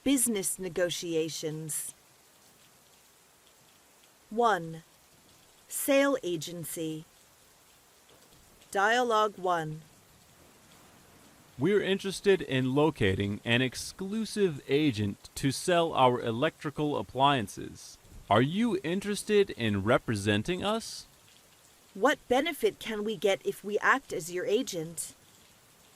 Business negotiations. 1. Sale agency. Dialogue 1. We're interested in locating an exclusive agent to sell our electrical appliances. Are you interested in representing us? What benefit can we get if we act as your agent?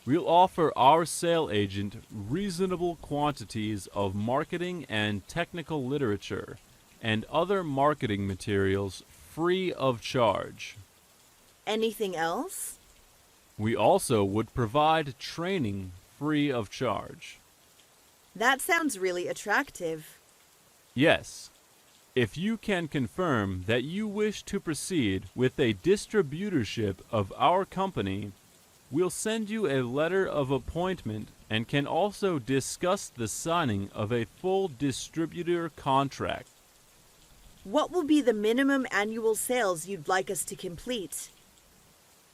We'll offer our sale agent reasonable quantities of marketing and technical literature and other marketing materials free of charge. Anything else? We also would provide training free of charge. That sounds really attractive. Yes. If you can confirm that you wish to proceed with a distributorship of our company, we'll send you a letter of appointment and can also discuss the signing of a full distributor contract. What will be the minimum annual sales you'd like us to complete?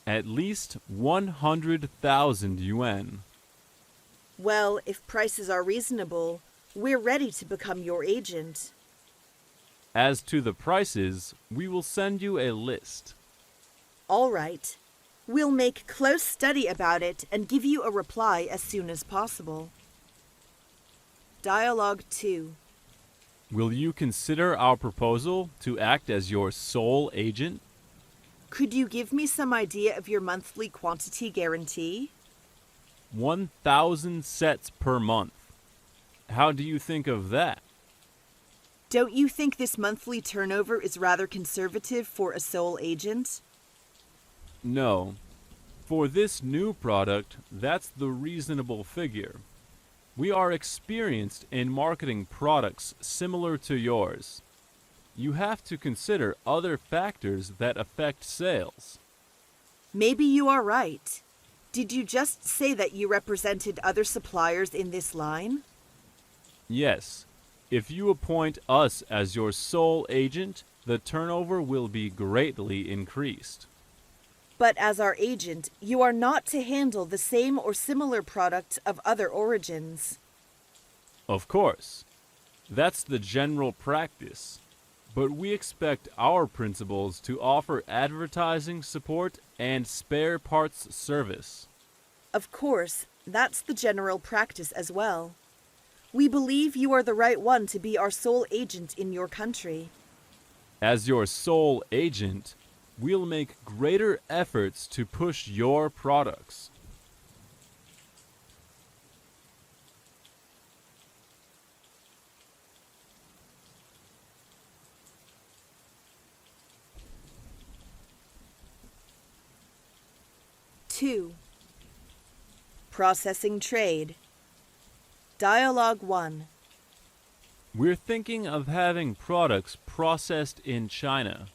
At least 100,000 yuan. Well, if prices are reasonable, we're ready to become your agent. As to the prices, we will send you a list. All right. We'll make close study about it and give you a reply as soon as possible. Dialogue 2. Will you consider our proposal to act as your sole agent? Could you give me some idea of your monthly quantity guarantee? 1,000 sets per month. How do you think of that? Don't you think this monthly turnover is rather conservative for a sole agent? No. For this new product, that's the reasonable figure. We are experienced in marketing products similar to yours. You have to consider other factors that affect sales. Maybe you are right. Did you just say that you represented other suppliers in this line? Yes. If you appoint us as your sole agent, the turnover will be greatly increased. But as our agent, you are not to handle the same or similar products of other origins. Of course. That's the general practice. But we expect our principals to offer advertising support and spare parts service. Of course, that's the general practice as well. We believe you are the right one to be our sole agent in your country. As your sole agent, we'll make greater efforts to push your products. Two. Processing trade. Dialogue 1. We're thinking of having products processed in China.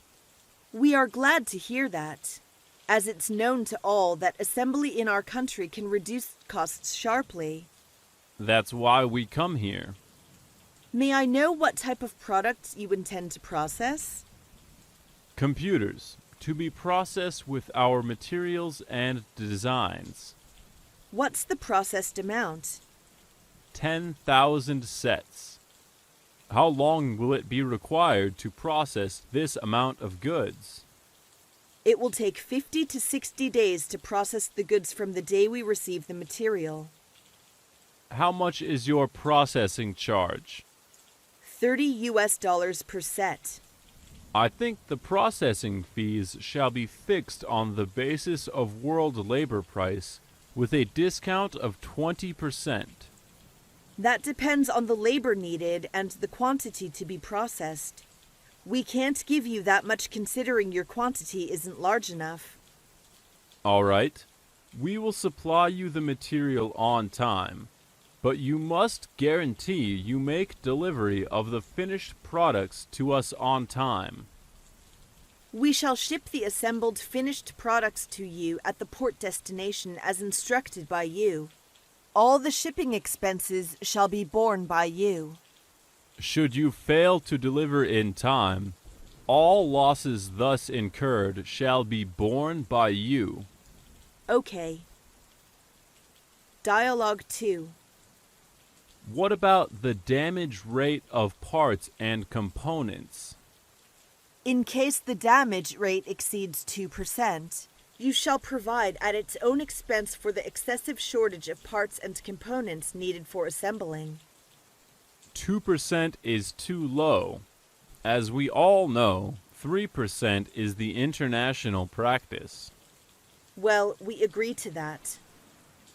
We are glad to hear that, as it's known to all that assembly in our country can reduce costs sharply. That's why we come here. May I know what type of products you intend to process? Computers, to be processed with our materials and designs. What's the processed amount? 10,000 sets. How long will it be required to process this amount of goods? It will take 50 to 60 days to process the goods from the day we receive the material. How much is your processing charge? $30 per set. I think the processing fees shall be fixed on the basis of world labor price with a discount of 20%. That depends on the labor needed and the quantity to be processed. We can't give you that much considering your quantity isn't large enough. All right. We will supply you the material on time, but you must guarantee you make delivery of the finished products to us on time. We shall ship the assembled finished products to you at the port destination as instructed by you. All the shipping expenses shall be borne by you. Should you fail to deliver in time, all losses thus incurred shall be borne by you. Okay. Dialogue 2. What about the damage rate of parts and components? In case the damage rate exceeds 2%, you shall provide at its own expense for the excessive shortage of parts and components needed for assembling. 2% is too low. As we all know, 3% is the international practice. Well, we agree to that.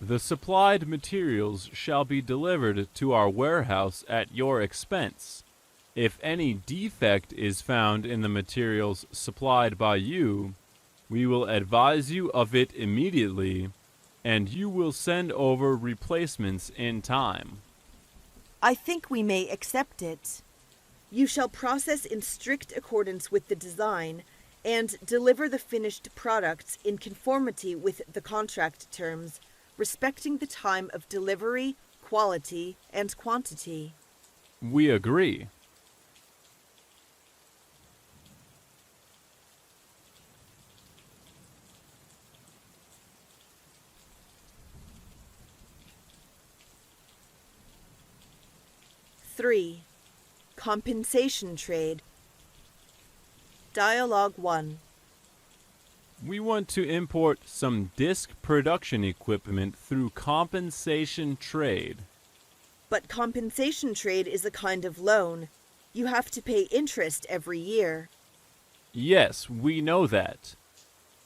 The supplied materials shall be delivered to our warehouse at your expense. If any defect is found in the materials supplied by you, we will advise you of it immediately, and you will send over replacements in time. I think we may accept it. You shall process in strict accordance with the design and deliver the finished products in conformity with the contract terms, respecting the time of delivery, quality, and quantity. We agree. Three, compensation trade. Dialogue 1. We want to import some disc production equipment through compensation trade. But compensation trade is a kind of loan. You have to pay interest every year. Yes, we know that.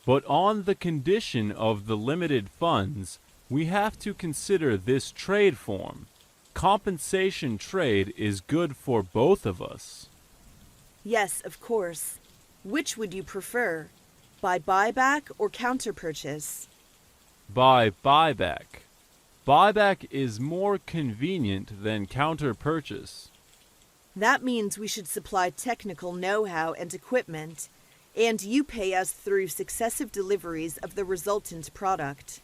But on the condition of the limited funds, we have to consider this trade form. Compensation trade is good for both of us. Yes, of course. Which would you prefer? By buyback or counter purchase? By buyback. Buyback is more convenient than counter purchase. That means we should supply technical know-how and equipment, and you pay us through successive deliveries of the resultant product.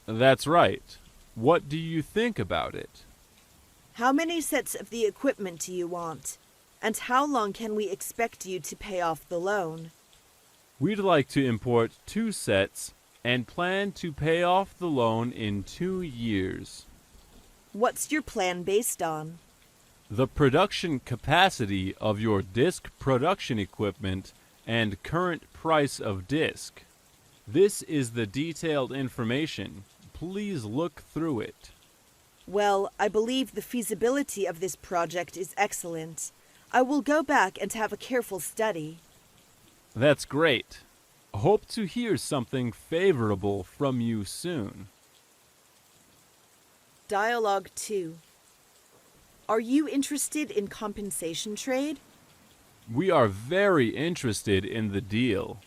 That's right. What do you think about it? How many sets of the equipment do you want? And how long can we expect you to pay off the loan? We'd like to import 2 sets and plan to pay off the loan in 2 years. What's your plan based on? The production capacity of your disc production equipment and current price of disc. This is the detailed information. Please look through it. Well, I believe the feasibility of this project is excellent. I will go back and have a careful study. That's great. Hope to hear something favorable from you soon. Dialogue 2. Are you interested in compensation trade? We are very interested in the deal.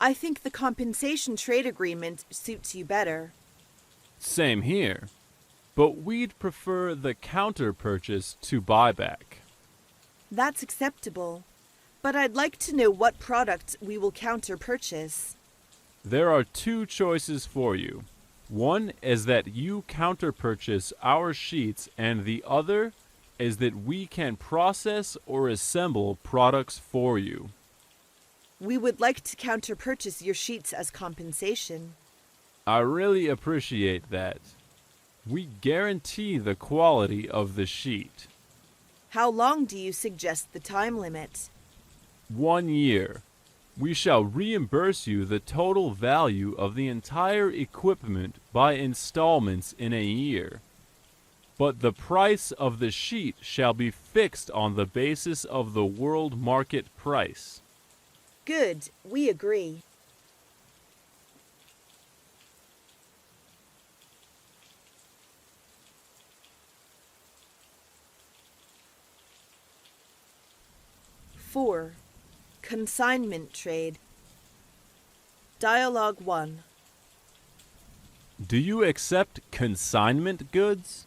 I think the compensation trade agreement suits you better. Same here. But we'd prefer the counter purchase to buyback. That's acceptable. But I'd like to know what products we will counter purchase. There are 2 choices for you. One is that you counter purchase our sheets, and the other is that we can process or assemble products for you. We would like to counter purchase your sheets as compensation. I really appreciate that. We guarantee the quality of the sheet. How long do you suggest the time limit? 1 year. We shall reimburse you the total value of the entire equipment by installments in a year. But the price of the sheet shall be fixed on the basis of the world market price. Good, we agree. Four, consignment trade. Dialogue 1. Do you accept consignment goods?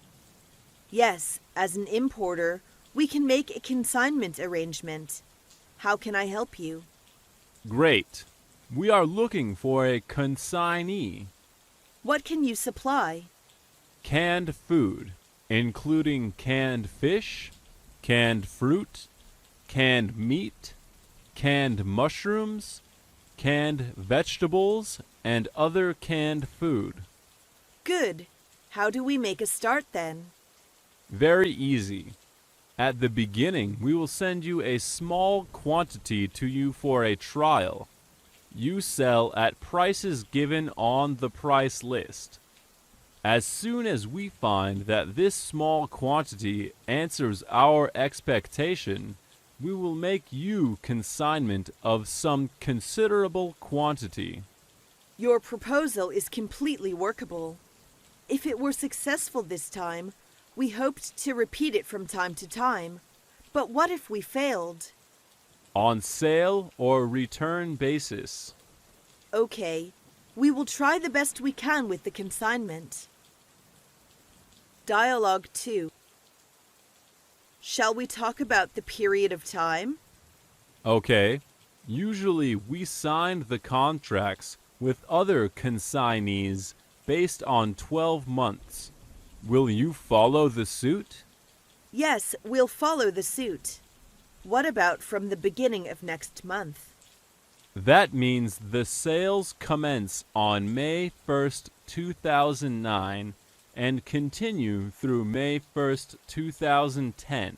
Yes, as an importer, we can make a consignment arrangement. How can I help you? Great. We are looking for a consignee. What can you supply? Canned food, including canned fish, canned fruit, canned meat, canned mushrooms, canned vegetables, and other canned food. Good. How do we make a start then? Very easy. At the beginning, we will send you a small quantity to you for a trial. You sell at prices given on the price list. As soon as we find that this small quantity answers our expectation, we will make you consignment of some considerable quantity. Your proposal is completely workable. If it were successful this time, we hoped to repeat it from time to time. But what if we failed? On sale or return basis. Okay, we will try the best we can with the consignment. Dialogue 2. Shall we talk about the period of time? Okay. Usually we signed the contracts with other consignees based on 12 months. Will you follow the suit? Yes, we'll follow the suit. What about from the beginning of next month? That means the sales commence on May 1st, 2009 and continue through May 1st, 2010.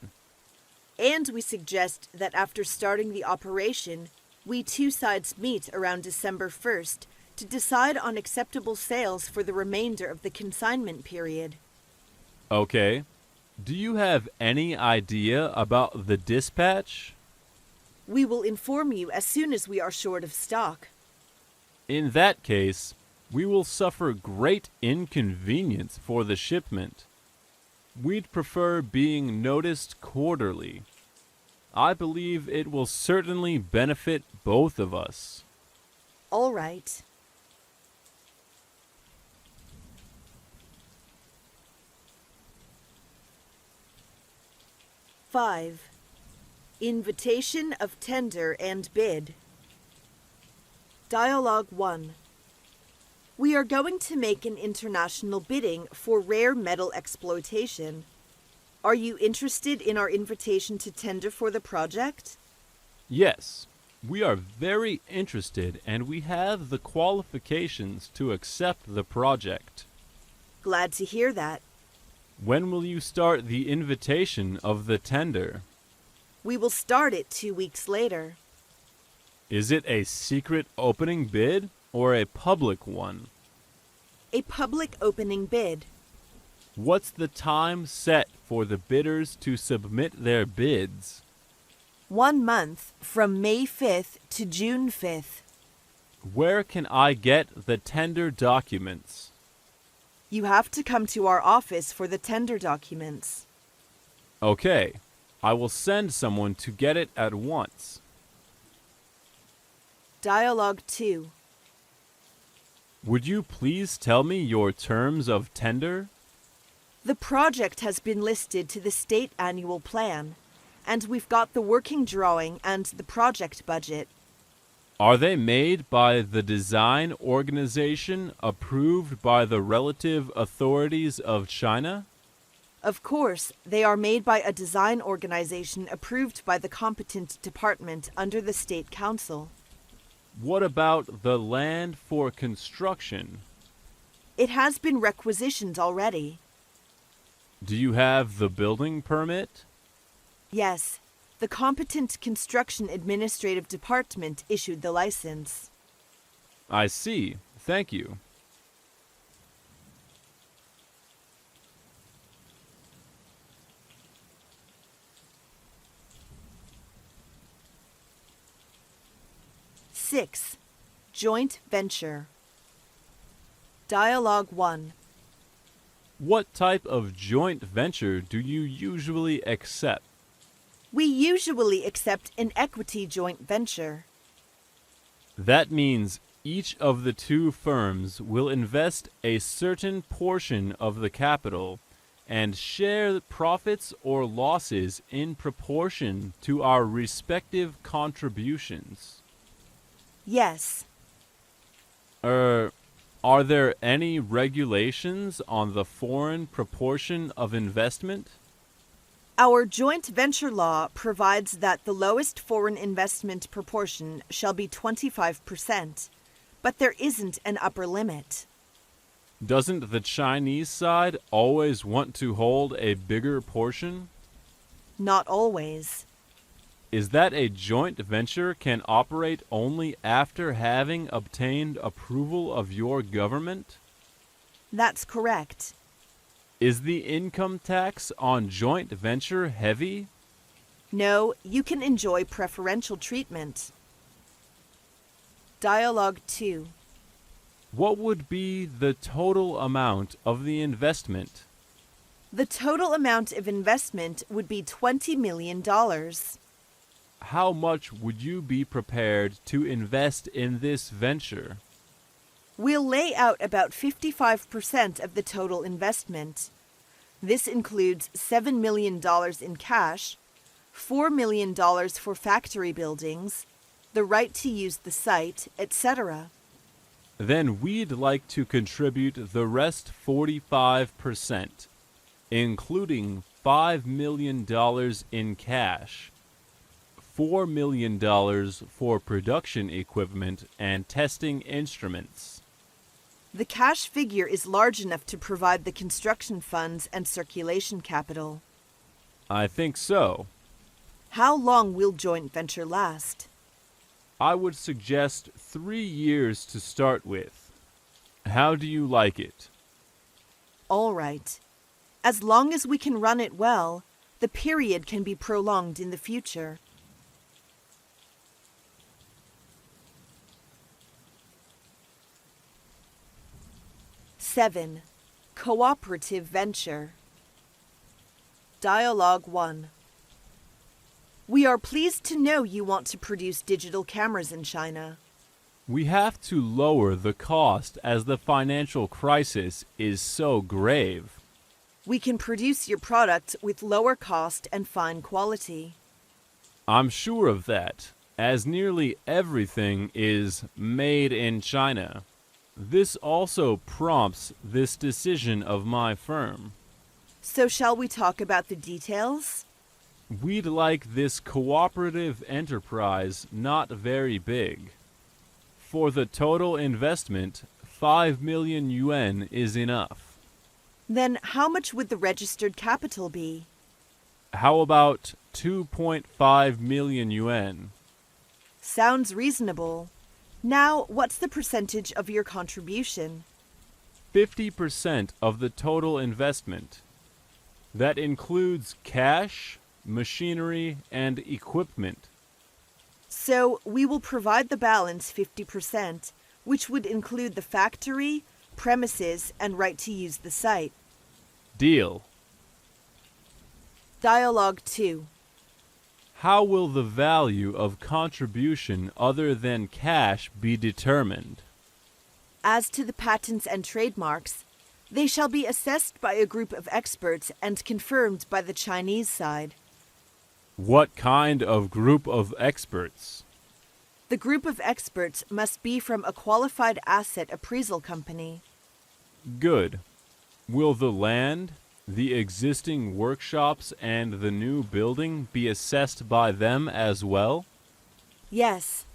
And we suggest that after starting the operation, we two sides meet around December 1st to decide on acceptable sales for the remainder of the consignment period. Okay. Do you have any idea about the dispatch? We will inform you as soon as we are short of stock. In that case, we will suffer great inconvenience for the shipment. We'd prefer being noticed quarterly. I believe it will certainly benefit both of us. All right. Five. Invitation of tender and bid. Dialogue 1. We are going to make an international bidding for rare metal exploitation. Are you interested in our invitation to tender for the project? Yes, we are very interested and we have the qualifications to accept the project. Glad to hear that. When will you start the invitation of the tender? We will start it 2 weeks later. Is it a secret opening bid or a public one? A public opening bid. What's the time set for the bidders to submit their bids? 1 month from May 5th to June 5th. Where can I get the tender documents? You have to come to our office for the tender documents. Okay, I will send someone to get it at once. Dialogue 2. Would you please tell me your terms of tender? The project has been listed to the state annual plan, and we've got the working drawing and the project budget. Are they made by the design organization approved by the relative authorities of China? Of course, they are made by a design organization approved by the competent department under the State Council. What about the land for construction? It has been requisitioned already. Do you have the building permit? Yes, the competent construction administrative department issued the license. I see. Thank you. Six. Joint venture. Dialogue 1. What type of joint venture do you usually accept? We usually accept an equity joint venture. That means each of the two firms will invest a certain portion of the capital and share the profits or losses in proportion to our respective contributions. Yes. Are there any regulations on the foreign proportion of investment? Our joint venture law provides that the lowest foreign investment proportion shall be 25%, but there isn't an upper limit. Doesn't the Chinese side always want to hold a bigger portion? Not always. Is that a joint venture can operate only after having obtained approval of your government? That's correct. Is the income tax on joint venture heavy? No, you can enjoy preferential treatment. Dialogue 2. What would be the total amount of the investment? The total amount of investment would be $20 million. How much would you be prepared to invest in this venture? We'll lay out about 55% of the total investment. This includes $7 million in cash, $4 million for factory buildings, the right to use the site, etc. Then we'd like to contribute the rest 45%, including $5 million in cash, $4 million for production equipment and testing instruments. The cash figure is large enough to provide the construction funds and circulation capital. I think so. How long will joint venture last? I would suggest 3 years to start with. How do you like it? All right. As long as we can run it well, the period can be prolonged in the future. Seven. Cooperative venture. Dialogue 1. We are pleased to know you want to produce digital cameras in China. We have to lower the cost as the financial crisis is so grave. We can produce your product with lower cost and fine quality. I'm sure of that, as nearly everything is made in China. This also prompts this decision of my firm. So shall we talk about the details? We'd like this cooperative enterprise not very big. For the total investment, 5 million yuan is enough. Then how much would the registered capital be? How about 2.5 million yuan? Sounds reasonable. Now, what's the percentage of your contribution? 50% of the total investment. That includes cash, machinery, and equipment. So we will provide the balance 50%, which would include the factory, premises, and right to use the site. Deal. Dialogue 2. How will the value of contribution other than cash be determined? As to the patents and trademarks, they shall be assessed by a group of experts and confirmed by the Chinese side. What kind of group of experts? The group of experts must be from a qualified asset appraisal company. Good. Will the land, the existing workshops, and the new building be assessed by them as well? Yes.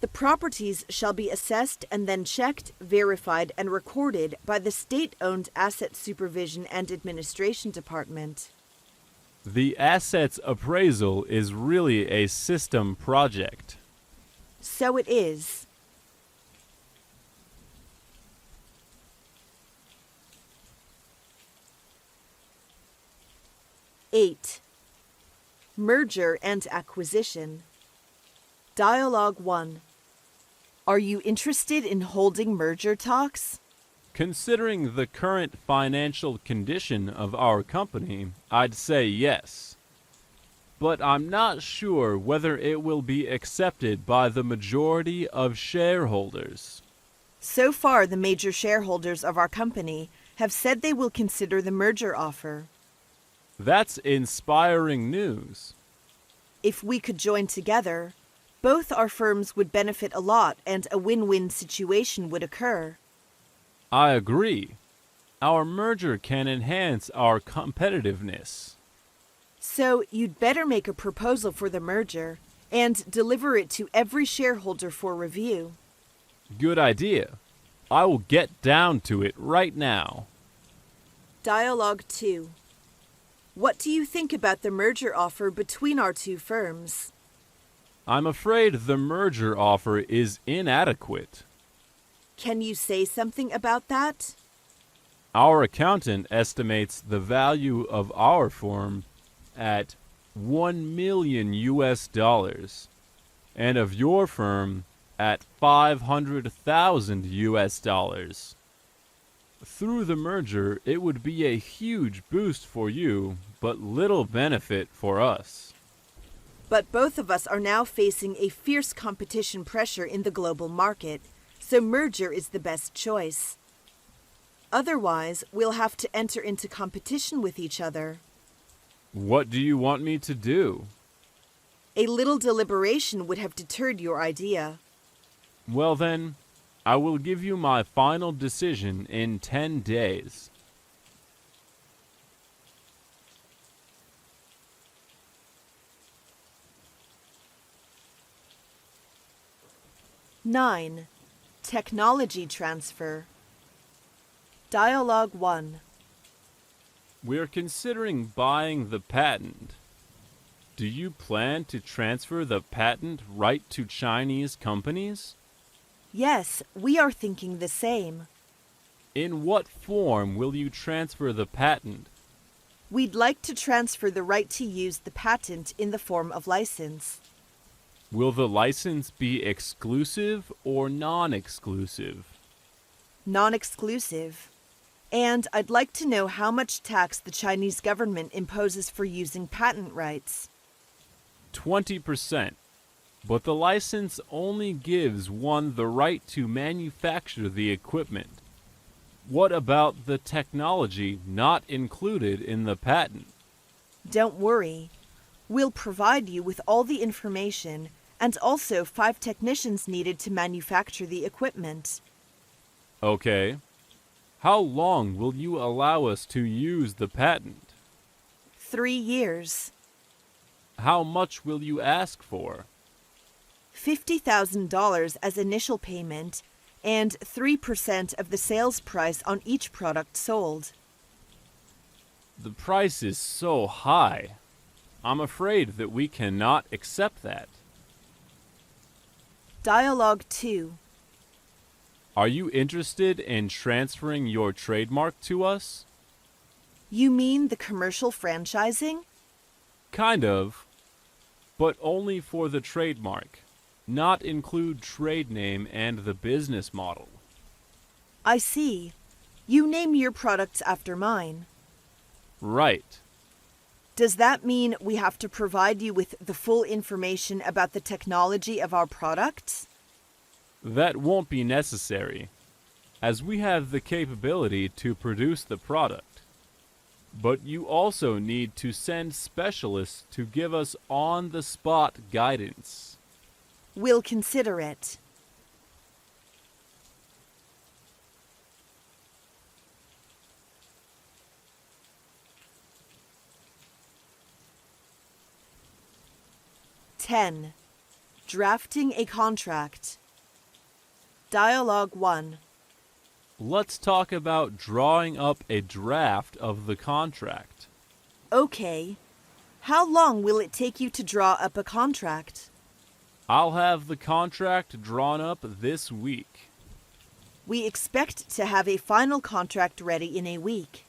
The properties shall be assessed and then checked, verified, and recorded by the state-owned Asset Supervision and Administration Department. The assets appraisal is really a system project. So it is. Eight. Merger and acquisition. Dialogue 1. Are you interested in holding merger talks? Considering the current financial condition of our company, I'd say yes. But I'm not sure whether it will be accepted by the majority of shareholders. So far, the major shareholders of our company have said they will consider the merger offer. That's inspiring news. If we could join together, both our firms would benefit a lot and a win-win situation would occur. I agree. Our merger can enhance our competitiveness. So you'd better make a proposal for the merger and deliver it to every shareholder for review. Good idea. I will get down to it right now. Dialogue 2. What do you think about the merger offer between our two firms? I'm afraid the merger offer is inadequate. Can you say something about that? Our accountant estimates the value of our firm at $1 million US, and of your firm at 500,000 US. Through the merger, it would be a huge boost for you, but little benefit for us. But both of us are now facing a fierce competition pressure in the global market, so merger is the best choice. Otherwise, we'll have to enter into competition with each other. What do you want me to do? A little deliberation would have deterred your idea. Well then, I will give you my final decision in 10 days. Nine. Technology transfer. Dialogue 1. We're considering buying the patent. Do you plan to transfer the patent right to Chinese companies? Yes, we are thinking the same. In what form will you transfer the patent? We'd like to transfer the right to use the patent in the form of license. Will the license be exclusive or non-exclusive? Non-exclusive. And I'd like to know how much tax the Chinese government imposes for using patent rights. 20%. But the license only gives one the right to manufacture the equipment. What about the technology not included in the patent? Don't worry. We'll provide you with all the information and also 5 technicians needed to manufacture the equipment. Okay. How long will you allow us to use the patent? 3 years. How much will you ask for? $50,000 as initial payment and 3% of the sales price on each product sold. The price is so high. I'm afraid that we cannot accept that. Dialogue 2. Are you interested in transferring your trademark to us? You mean the commercial franchising? Kind of, but only for the trademark, not include trade name and the business model. I see. You name your products after mine. Right. Does that mean we have to provide you with the full information about the technology of our products? That won't be necessary, as we have the capability to produce the product. But you also need to send specialists to give us on-the-spot guidance. We'll consider it. Ten. Drafting a contract. Dialogue 1. Let's talk about drawing up a draft of the contract. Okay. How long will it take you to draw up a contract? I'll have the contract drawn up this week. We expect to have a final contract ready in a week.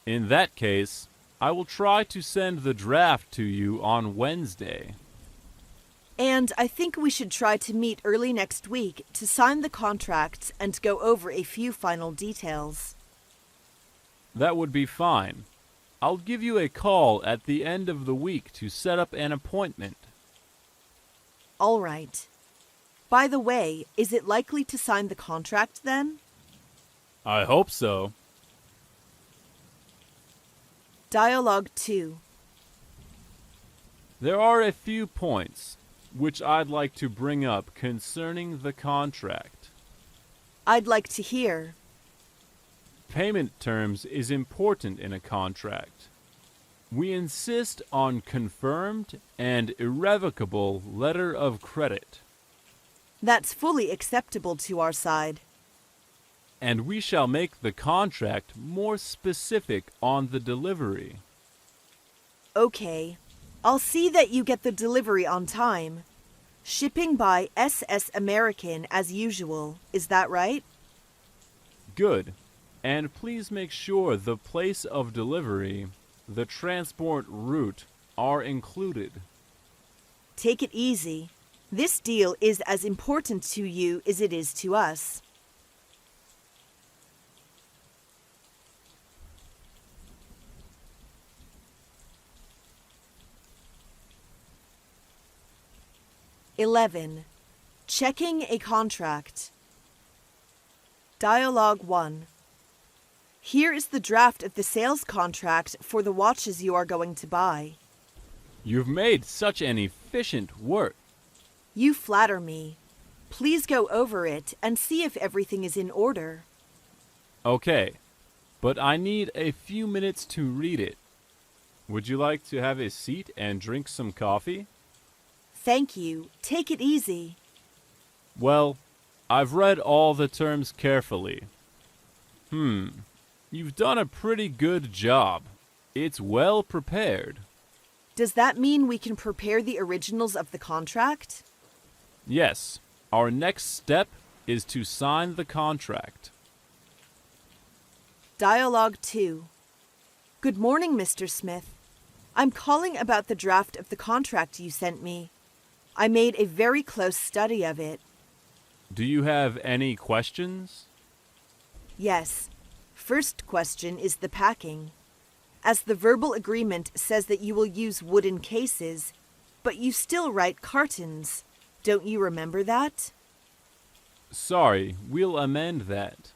In that case, I will try to send the draft to you on Wednesday. And I think we should try to meet early next week to sign the contracts and go over a few final details. That would be fine. I'll give you a call at the end of the week to set up an appointment. All right. By the way, is it likely to sign the contract then? I hope so. Dialogue 2. There are a few points which I'd like to bring up concerning the contract. I'd like to hear. Payment terms is important in a contract. We insist on confirmed and irrevocable letter of credit. That's fully acceptable to our side. and we shall make the contract more specific on the delivery. Okay. I'll see that you get the delivery on time. Shipping by SS American as usual, is that right? Good. And please make sure the place of delivery, the transport route, are included. Take it easy. This deal is as important to you as it is to us. Checking a contract. Dialogue 1. Here is the draft of the sales contract for the watches you are going to buy. You've made such an efficient work. You flatter me. Please go over it and see if everything is in order. Okay, but I need a few minutes to read it. Would you like to have a seat and drink some coffee? Thank you. Take it easy. Well, I've read all the terms carefully. You've done a pretty good job. It's well prepared. Does that mean we can prepare the originals of the contract? Yes, our next step is to sign the contract. Dialogue 2. Good morning, Mr. Smith. I'm calling about the draft of the contract you sent me. I made a very close study of it. Do you have any questions? Yes. First question is the packing. As the verbal agreement says that you will use wooden cases, but you still write cartons. Don't you remember that? Sorry, we'll amend that.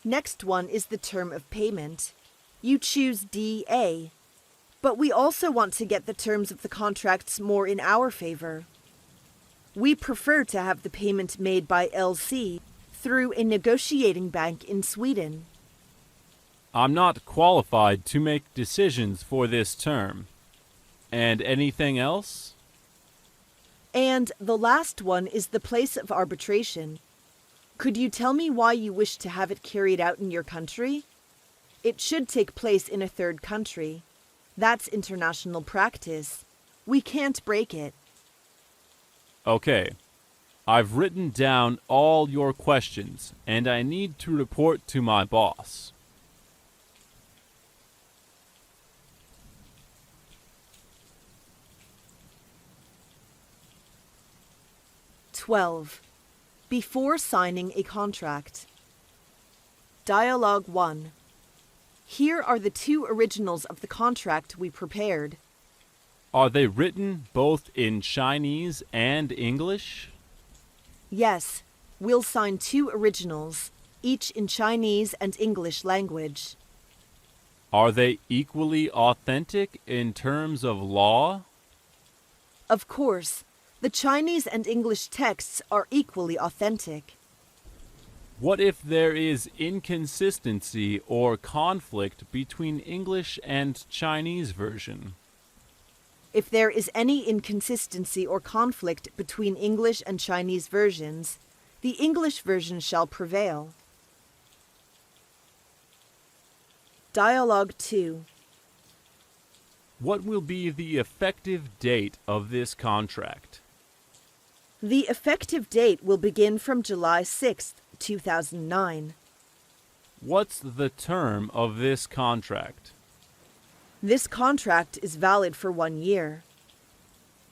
Next one is the term of payment. You choose DA, but we also want to get the terms of the contracts more in our favor. We prefer to have the payment made by LC through a negotiating bank in Sweden. I'm not qualified to make decisions for this term. And anything else? And the last one is the place of arbitration. Could you tell me why you wish to have it carried out in your country? It should take place in a third country. That's international practice. We can't break it. Okay. I've written down all your questions, and I need to report to my boss. Before signing a contract. Dialogue 1. Here are the 2 originals of the contract we prepared. Are they written both in Chinese and English? Yes, we'll sign 2 originals, each in Chinese and English language. Are they equally authentic in terms of law? Of course, the Chinese and English texts are equally authentic. What if there is inconsistency or conflict between English and Chinese version? If there is any inconsistency or conflict between English and Chinese versions, the English version shall prevail. Dialogue 2. What will be the effective date of this contract? The effective date will begin from July 6th, 2009. What's the term of this contract? This contract is valid for 1 year.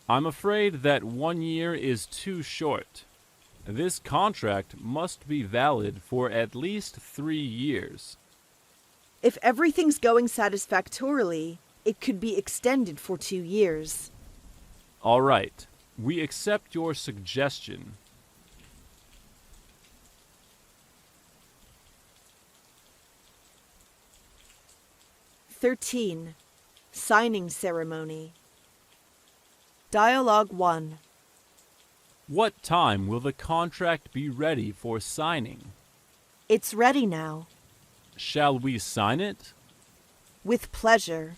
I'm afraid that 1 year is too short. This contract must be valid for at least 3 years. If everything's going satisfactorily, it could be extended for 2 years. All right. We accept your suggestion. Signing ceremony. Dialogue 1. What time will the contract be ready for signing? It's ready now. Shall we sign it? With pleasure.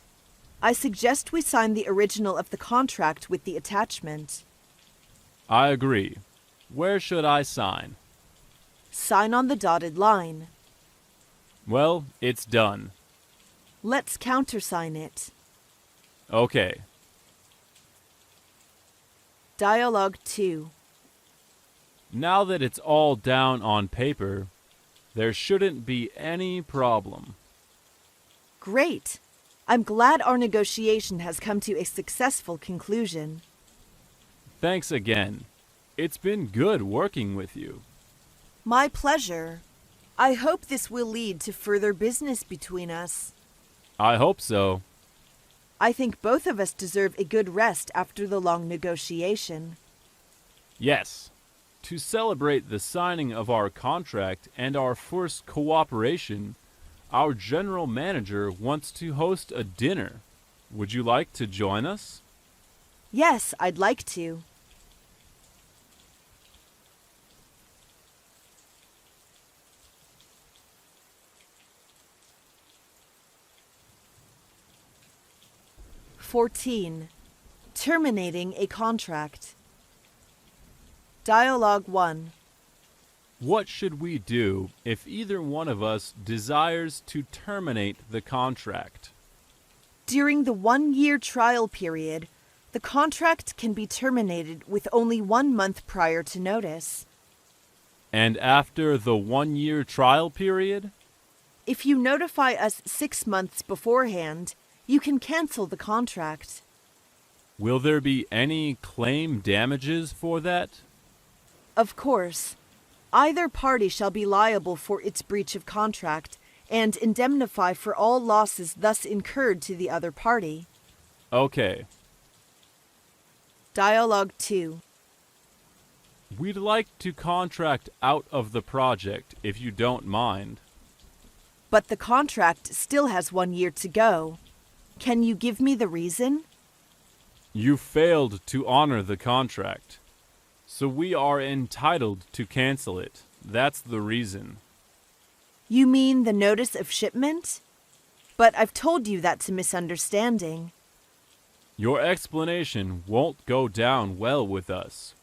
I suggest we sign the original of the contract with the attachment. I agree. Where should I sign? Sign on the dotted line. Well, it's done. Let's countersign it. Okay. Dialogue 2. Now that it's all down on paper, there shouldn't be any problem. Great! I'm glad our negotiation has come to a successful conclusion. Thanks again. It's been good working with you. My pleasure. I hope this will lead to further business between us. I hope so. I think both of us deserve a good rest after the long negotiation. Yes. To celebrate the signing of our contract and our first cooperation, our general manager wants to host a dinner. Would you like to join us? Yes, I'd like to. Terminating a contract. Dialogue 1. What should we do if either one of us desires to terminate the contract? During the 1-year trial period, the contract can be terminated with only 1 month prior to notice. And after the 1-year trial period? If you notify us 6 months beforehand, you can cancel the contract. Will there be any claim damages for that? Of course. Either party shall be liable for its breach of contract and indemnify for all losses thus incurred to the other party. Okay. Dialogue 2. We'd like to contract out of the project if you don't mind. But the contract still has 1 year to go. Can you give me the reason? You failed to honor the contract, so we are entitled to cancel it. That's the reason. You mean the notice of shipment? But I've told you that's a misunderstanding. Your explanation won't go down well with us.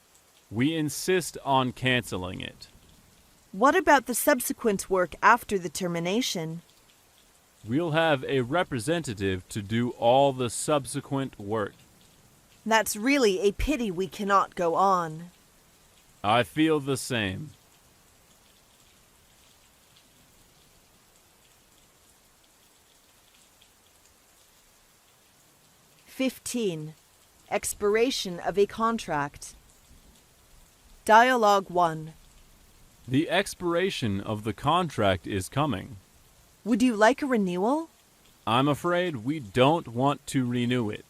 We insist on canceling it. What about the subsequent work after the termination? We'll have a representative to do all the subsequent work. That's really a pity we cannot go on. I feel the same. Expiration of a contract. Dialogue 1. The expiration of the contract is coming. Would you like a renewal? I'm afraid we don't want to renew it.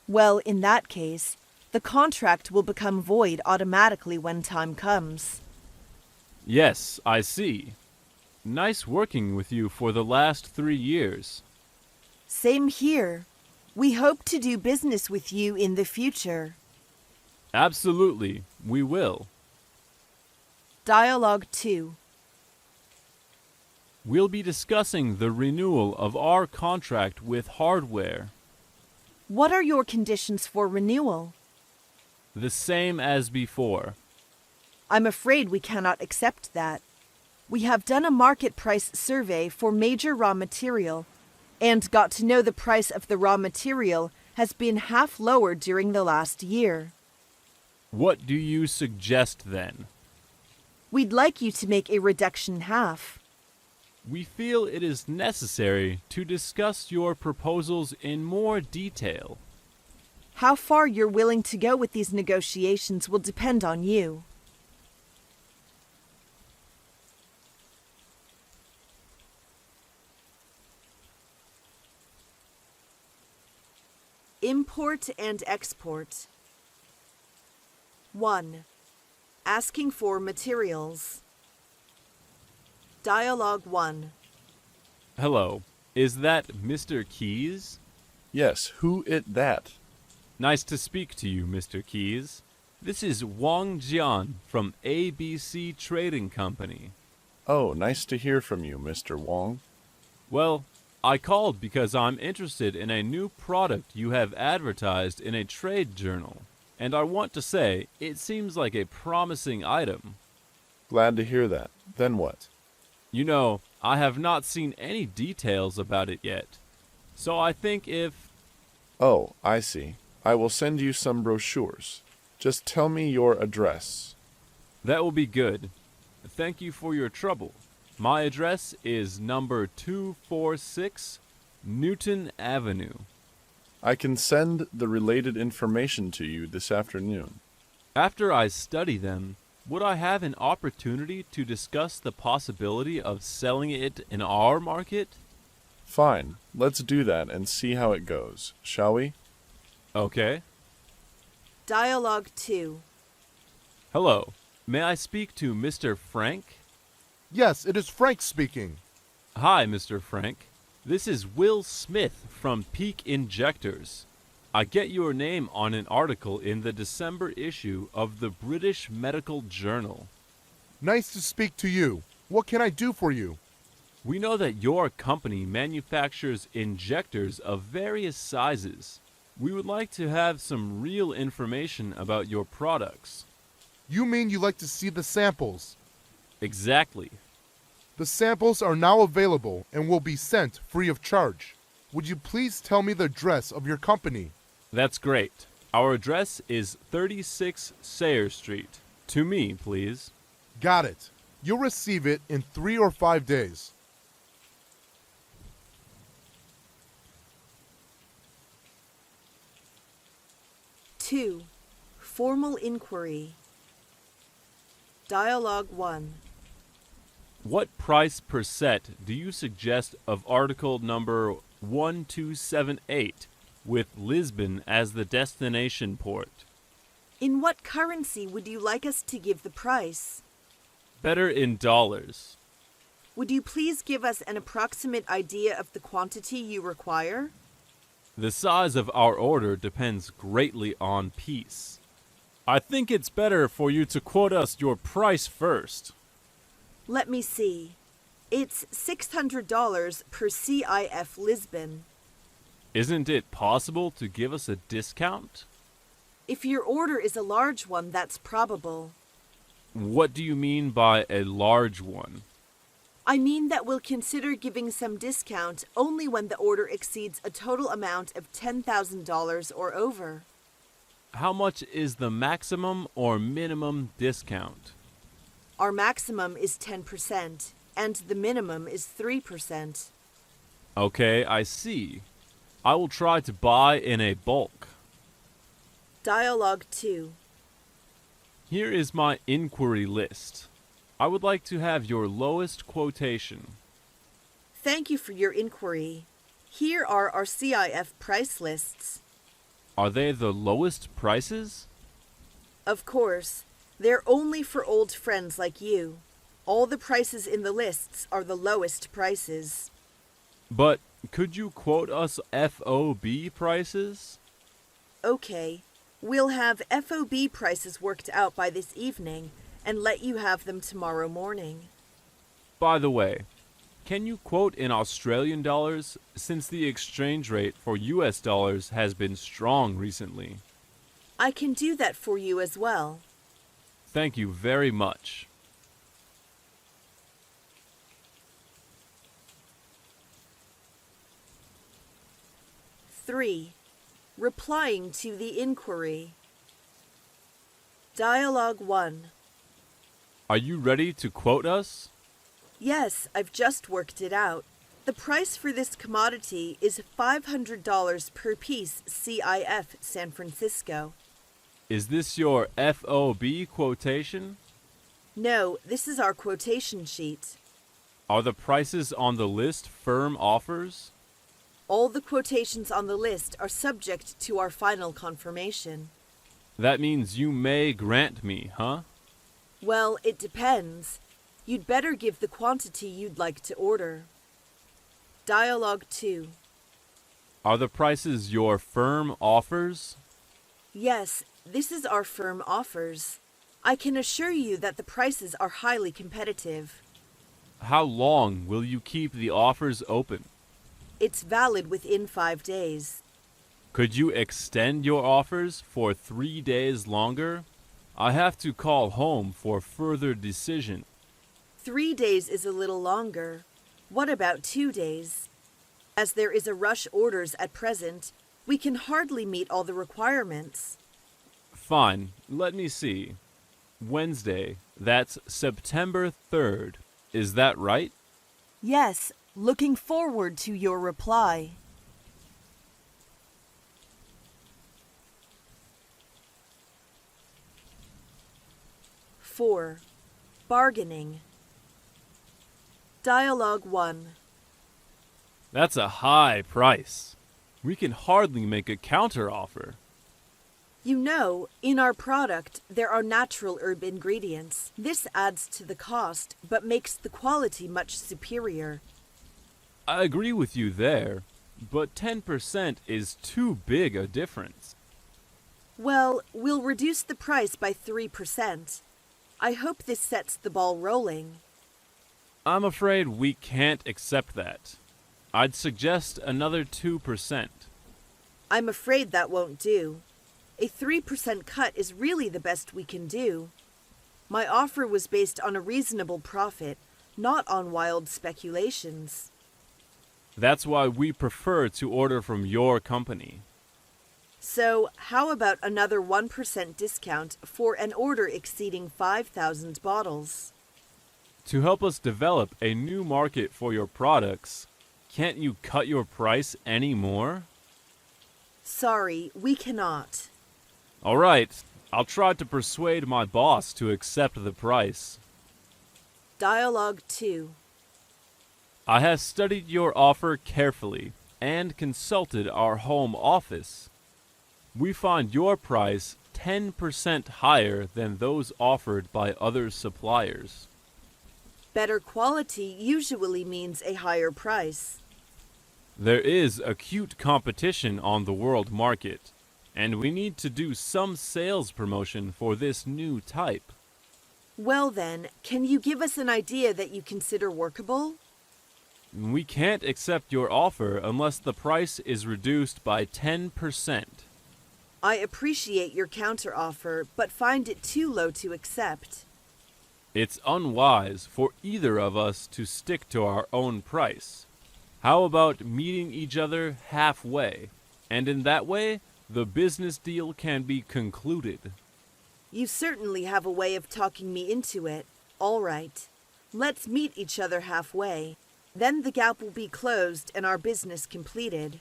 Well, in that case, the contract will become void automatically when time comes. Yes, I see. Nice working with you for the last 3 years. Same here. We hope to do business with you in the future. Absolutely, we will. Dialogue 2. We'll be discussing the renewal of our contract with hardware. What are your conditions for renewal? The same as before. I'm afraid we cannot accept that. We have done a market price survey for major raw material and got to know the price of the raw material has been half lower during the last year. What do you suggest then? We'd like you to make a reduction half. We feel it is necessary to discuss your proposals in more detail. How far you're willing to go with these negotiations will depend on you. Import and export. 1. Asking for materials. Dialogue 1. Hello, is that Mr. Keys? Yes, who it that? Nice to speak to you, Mr. Keys. This is Wang Jian from ABC Trading Company. Oh, nice to hear from you, Mr. Wong. Well, I called because I'm interested in a new product you have advertised in a trade journal, and I want to say it seems like a promising item. Glad to hear that. Then what? You know, I have not seen any details about it yet. So I think if... Oh, I see. I will send you some brochures. Just tell me your address. That will be good. Thank you for your trouble. My address is number 246 Newton Avenue. I can send the related information to you this afternoon. After I study them, would I have an opportunity to discuss the possibility of selling it in our market? Fine. Let's do that and see how it goes, shall we? Okay. Dialogue 2. Hello. May I speak to Mr. Frank? Yes, it is Frank speaking. Hi, Mr. Frank. This is Will Smith from Peak Injectors. I get your name on an article in the December issue of the British Medical Journal. Nice to speak to you. What can I do for you? We know that your company manufactures injectors of various sizes. We would like to have some real information about your products. You mean you like to see the samples? Exactly. The samples are now available and will be sent free of charge. Would you please tell me the address of your company? That's great. Our address is 36 Sayre Street. To me, please. Got it. You'll receive it in 3 or 5 days. Two. Formal inquiry. Dialogue 1. What price per set do you suggest of article number 1278 with Lisbon as the destination port? In what currency would you like us to give the price? Better in dollars. Would you please give us an approximate idea of the quantity you require? The size of our order depends greatly on piece. I think it's better for you to quote us your price first. Let me see. It's $600 per CIF Lisbon. Isn't it possible to give us a discount? If your order is a large one, that's probable. What do you mean by a large one? I mean that we'll consider giving some discount only when the order exceeds a total amount of $10,000 or over. How much is the maximum or minimum discount? Our maximum is 10%, and the minimum is 3%. Okay, I see. I will try to buy in a bulk. Dialogue 2. Here is my inquiry list. I would like to have your lowest quotation. Thank you for your inquiry. Here are our CIF price lists. Are they the lowest prices? Of course. They're only for old friends like you. All the prices in the lists are the lowest prices. But could you quote us FOB prices? Okay. We'll have FOB prices worked out by this evening and let you have them tomorrow morning. By the way, can you quote in Australian dollars since the exchange rate for US dollars has been strong recently? I can do that for you as well. Thank you very much. Three. Replying to the inquiry. Dialogue 1. Are you ready to quote us? Yes, I've just worked it out. The price for this commodity is $500 per piece CIF San Francisco. Is this your FOB quotation? No, this is our quotation sheet. Are the prices on the list firm offers? All the quotations on the list are subject to our final confirmation. That means you may grant me, huh? Well, it depends. You'd better give the quantity you'd like to order. Dialogue 2. Are the prices your firm offers? Yes, this is our firm offers. I can assure you that the prices are highly competitive. How long will you keep the offers open? It's valid within 5 days. Could you extend your offers for 3 days longer? I have to call home for further decision. 3 days is a little longer. What about 2 days? As there is a rush orders at present, we can hardly meet all the requirements. Fine, let me see. Wednesday, that's September 3rd. Is that right? Yes, looking forward to your reply. Four, bargaining. Dialogue 1. That's a high price. We can hardly make a counteroffer. You know, in our product, there are natural herb ingredients. This adds to the cost, but makes the quality much superior. I agree with you there, but 10% is too big a difference. Well, we'll reduce the price by 3%. I hope this sets the ball rolling. I'm afraid we can't accept that. I'd suggest another 2%. I'm afraid that won't do. A 3% cut is really the best we can do. My offer was based on a reasonable profit, not on wild speculations. That's why we prefer to order from your company. So, how about another 1% discount for an order exceeding 5,000 bottles? To help us develop a new market for your products, can't you cut your price any more? Sorry, we cannot. All right, I'll try to persuade my boss to accept the price. Dialogue 2. I have studied your offer carefully and consulted our home office. We find your price 10% higher than those offered by other suppliers. Better quality usually means a higher price. There is acute competition on the world market, and we need to do some sales promotion for this new type. Well then, can you give us an idea that you consider workable? We can't accept your offer unless the price is reduced by 10%. I appreciate your counteroffer, but find it too low to accept. It's unwise for either of us to stick to our own price. How about meeting each other halfway? And in that way, the business deal can be concluded. You certainly have a way of talking me into it. All right. Let's meet each other halfway. Then the gap will be closed and our business completed.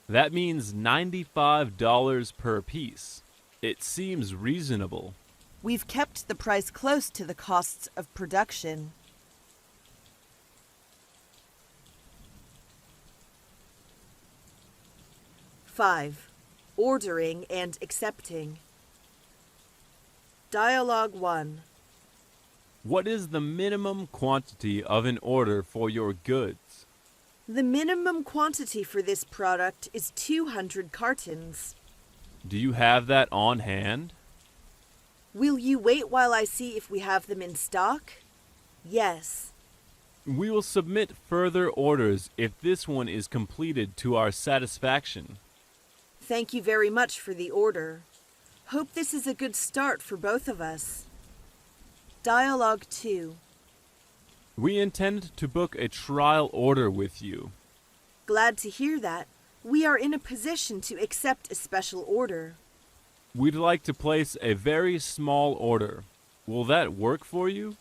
That means $95 per piece. It seems reasonable. We've kept the price close to the costs of production. Five, ordering and accepting. Dialogue 1. What is the minimum quantity of an order for your goods? The minimum quantity for this product is 200 cartons. Do you have that on hand? Will you wait while I see if we have them in stock? Yes. We will submit further orders if this one is completed to our satisfaction. Thank you very much for the order. Hope this is a good start for both of us. Dialogue 2. We intend to book a trial order with you. Glad to hear that. We are in a position to accept a special order. We'd like to place a very small order. Will that work for you?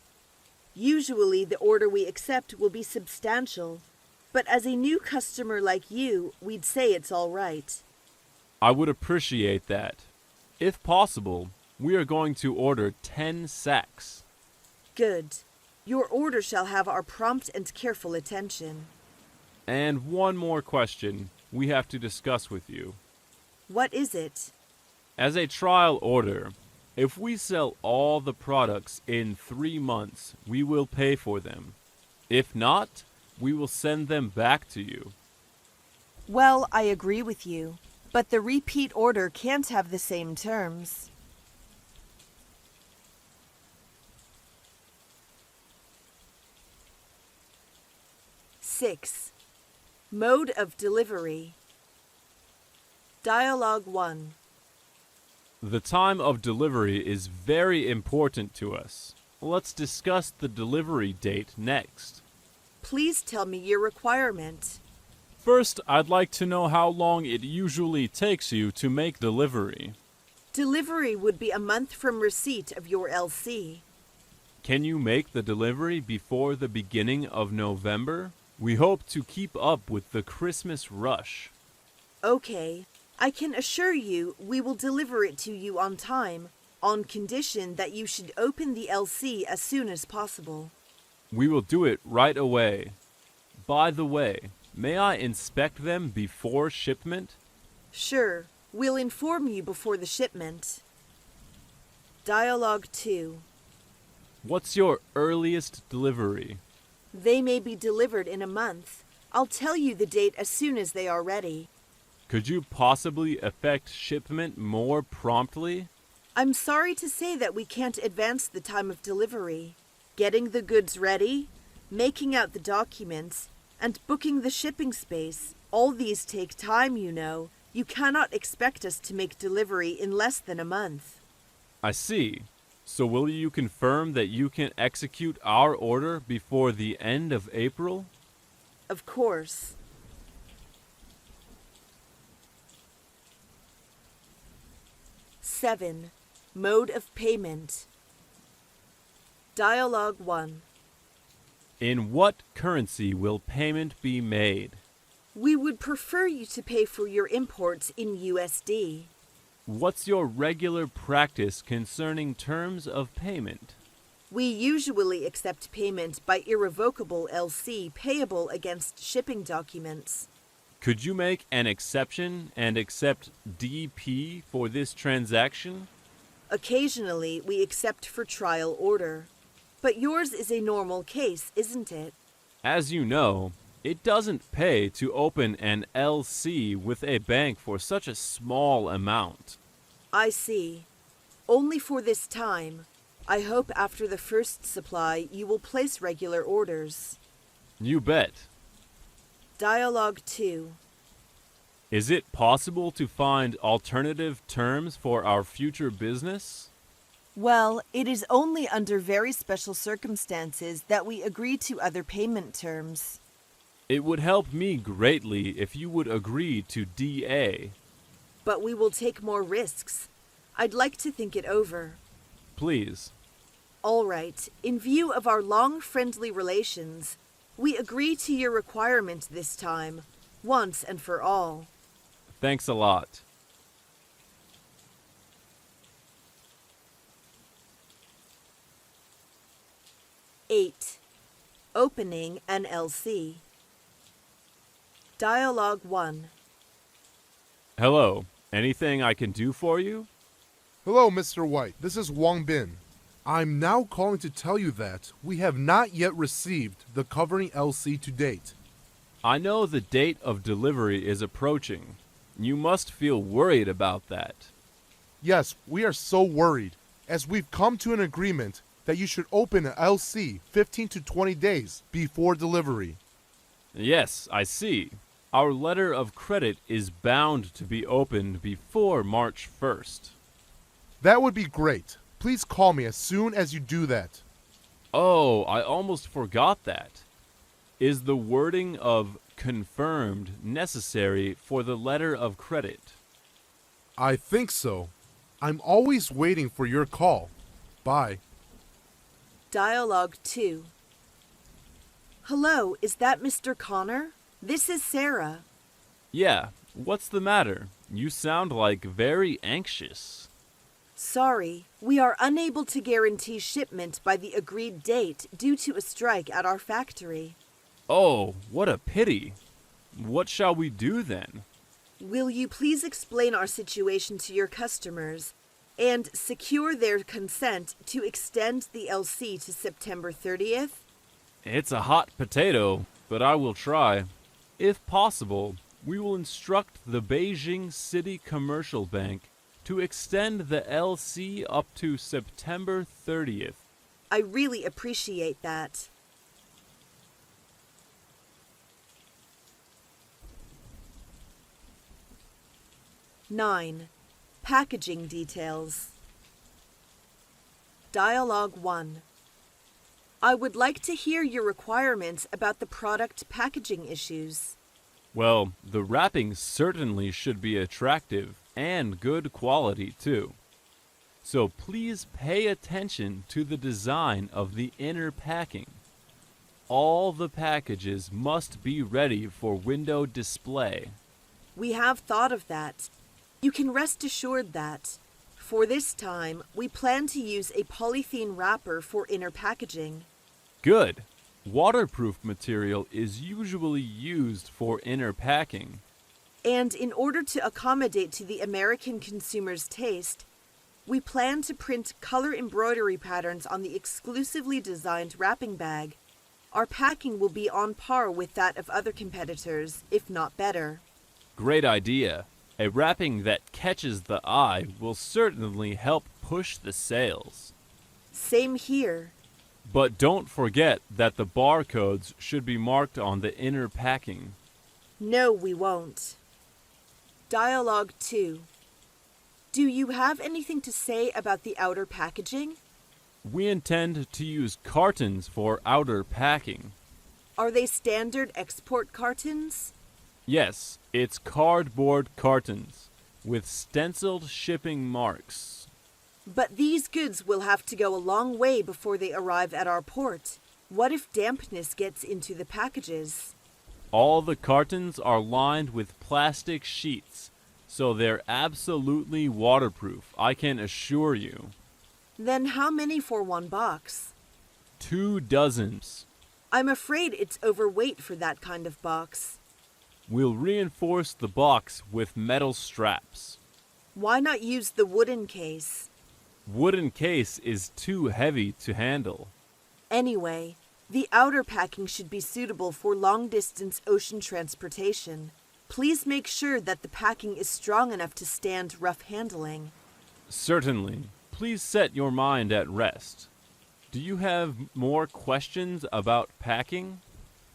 Usually the order we accept will be substantial, but as a new customer like you, we'd say it's all right. I would appreciate that. If possible, we are going to order 10 sacks. Good. Your order shall have our prompt and careful attention. And one more question we have to discuss with you. What is it? As a trial order, if we sell all the products in 3 months, we will pay for them. If not, we will send them back to you. Well, I agree with you, but the repeat order can't have the same terms. Six, mode of delivery. Dialogue 1. The time of delivery is very important to us. Let's discuss the delivery date next. Please tell me your requirement. First, I'd like to know how long it usually takes you to make delivery. Delivery would be a month from receipt of your LC. Can you make the delivery before the beginning of November? We hope to keep up with the Christmas rush. Okay, I can assure you we will deliver it to you on time, on condition that you should open the LC as soon as possible. We will do it right away. By the way, may I inspect them before shipment? Sure, we'll inform you before the shipment. Dialogue 2. What's your earliest delivery? They may be delivered in a month. I'll tell you the date as soon as they are ready. Could you possibly effect shipment more promptly? I'm sorry to say that we can't advance the time of delivery. Getting the goods ready, making out the documents, and booking the shipping space, all these take time, you know. You cannot expect us to make delivery in less than a month. I see. So will you confirm that you can execute our order before the end of April? Of course. Seven. Mode of payment. Dialogue 1. In what currency will payment be made? We would prefer you to pay for your imports in USD. What's your regular practice concerning terms of payment? We usually accept payment by irrevocable LC payable against shipping documents. Could you make an exception and accept DP for this transaction? Occasionally, we accept for trial order. But yours is a normal case, isn't it? As you know, it doesn't pay to open an LC with a bank for such a small amount. I see. Only for this time. I hope after the first supply you will place regular orders. You bet. Dialogue 2. Is it possible to find alternative terms for our future business? Well, it is only under very special circumstances that we agree to other payment terms. It would help me greatly if you would agree to DA. But we will take more risks. I'd like to think it over. Please. All right. In view of our long friendly relations, we agree to your requirement this time, once and for all. Thanks a lot. Eight. Opening an LC. Dialogue 1. Hello. Anything I can do for you? Hello, Mr. White. This is Wang Bin. I'm now calling to tell you that we have not yet received the covering LC to date. I know the date of delivery is approaching. You must feel worried about that. Yes, we are so worried, as we've come to an agreement that you should open an LC 15 to 20 days before delivery. Yes, I see. Our letter of credit is bound to be opened before March 1st. That would be great. Please call me as soon as you do that. Oh, I almost forgot that. Is the wording of confirmed necessary for the letter of credit? I think so. I'm always waiting for your call. Bye. Dialogue 2. Hello, is that Mr. Connor? This is Sarah. Yeah, what's the matter? You sound like very anxious. Sorry, we are unable to guarantee shipment by the agreed date due to a strike at our factory. Oh, what a pity. What shall we do then? Will you please explain our situation to your customers and secure their consent to extend the LC to September 30th? It's a hot potato, but I will try. If possible, we will instruct the Beijing City Commercial Bank to extend the LC up to September 30th. I really appreciate that. Nine. Packaging details. Dialogue 1. I would like to hear your requirements about the product packaging issues. Well, the wrapping certainly should be attractive and good quality too. So please pay attention to the design of the inner packing. All the packages must be ready for window display. We have thought of that. You can rest assured that, for this time, we plan to use a polythene wrapper for inner packaging. Good. Waterproof material is usually used for inner packing. And in order to accommodate to the American consumer's taste, we plan to print color embroidery patterns on the exclusively designed wrapping bag. Our packing will be on par with that of other competitors, if not better. Great idea. A wrapping that catches the eye will certainly help push the sales. Same here. But don't forget that the barcodes should be marked on the inner packing. No, we won't. Dialogue 2. Do you have anything to say about the outer packaging? We intend to use cartons for outer packing. Are they standard export cartons? Yes, it's cardboard cartons with stenciled shipping marks. But these goods will have to go a long way before they arrive at our port. What if dampness gets into the packages? All the cartons are lined with plastic sheets, so they're absolutely waterproof, I can assure you. Then how many for one box? 2 dozens. I'm afraid it's overweight for that kind of box. We'll reinforce the box with metal straps. Why not use the wooden case? Wooden case is too heavy to handle. Anyway, the outer packing should be suitable for long-distance ocean transportation. Please make sure that the packing is strong enough to stand rough handling. Certainly. Please set your mind at rest. Do you have more questions about packing?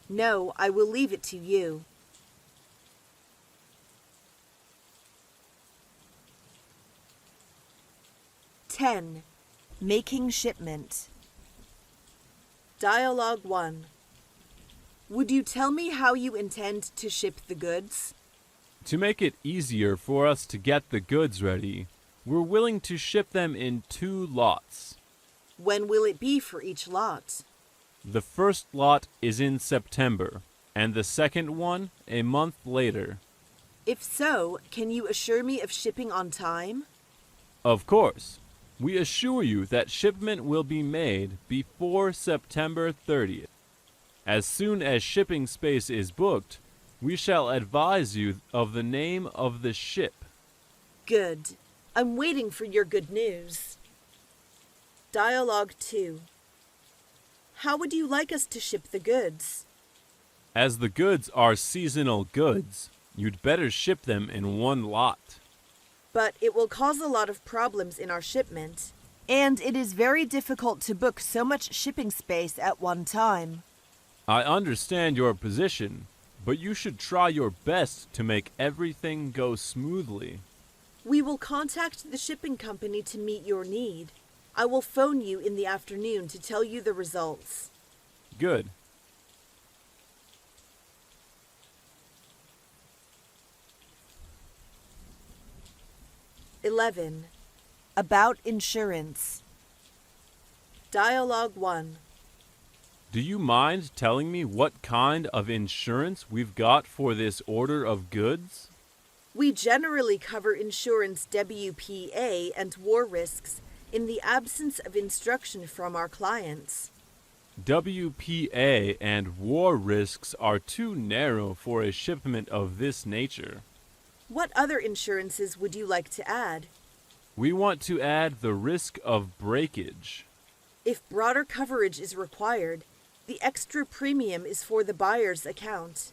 No, I will leave it to you. Ten. Making shipment. Dialogue 1. Would you tell me how you intend to ship the goods? To make it easier for us to get the goods ready, we're willing to ship them in 2 lots. When will it be for each lot? The first lot is in September, and the second one a month later. If so, can you assure me of shipping on time? Of course. We assure you that shipment will be made before September 30th. As soon as shipping space is booked, we shall advise you of the name of the ship. Good. I'm waiting for your good news. Dialogue 2. How would you like us to ship the goods? As the goods are seasonal goods, you'd better ship them in 1 lot. But it will cause a lot of problems in our shipment. And it is very difficult to book so much shipping space at one time. I understand your position, but you should try your best to make everything go smoothly. We will contact the shipping company to meet your need. I will phone you in the afternoon to tell you the results. Good. About insurance. Dialogue 1. Do you mind telling me what kind of insurance we've got for this order of goods? We generally cover insurance WPA and war risks in the absence of instruction from our clients. WPA and war risks are too narrow for a shipment of this nature. What other insurances would you like to add? We want to add the risk of breakage. If broader coverage is required, the extra premium is for the buyer's account.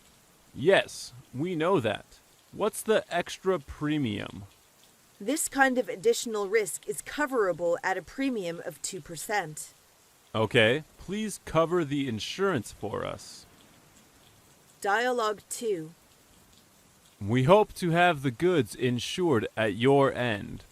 Yes, we know that. What's the extra premium? This kind of additional risk is coverable at a premium of 2%. Okay, please cover the insurance for us. Dialogue 2. We hope to have the goods insured at your end.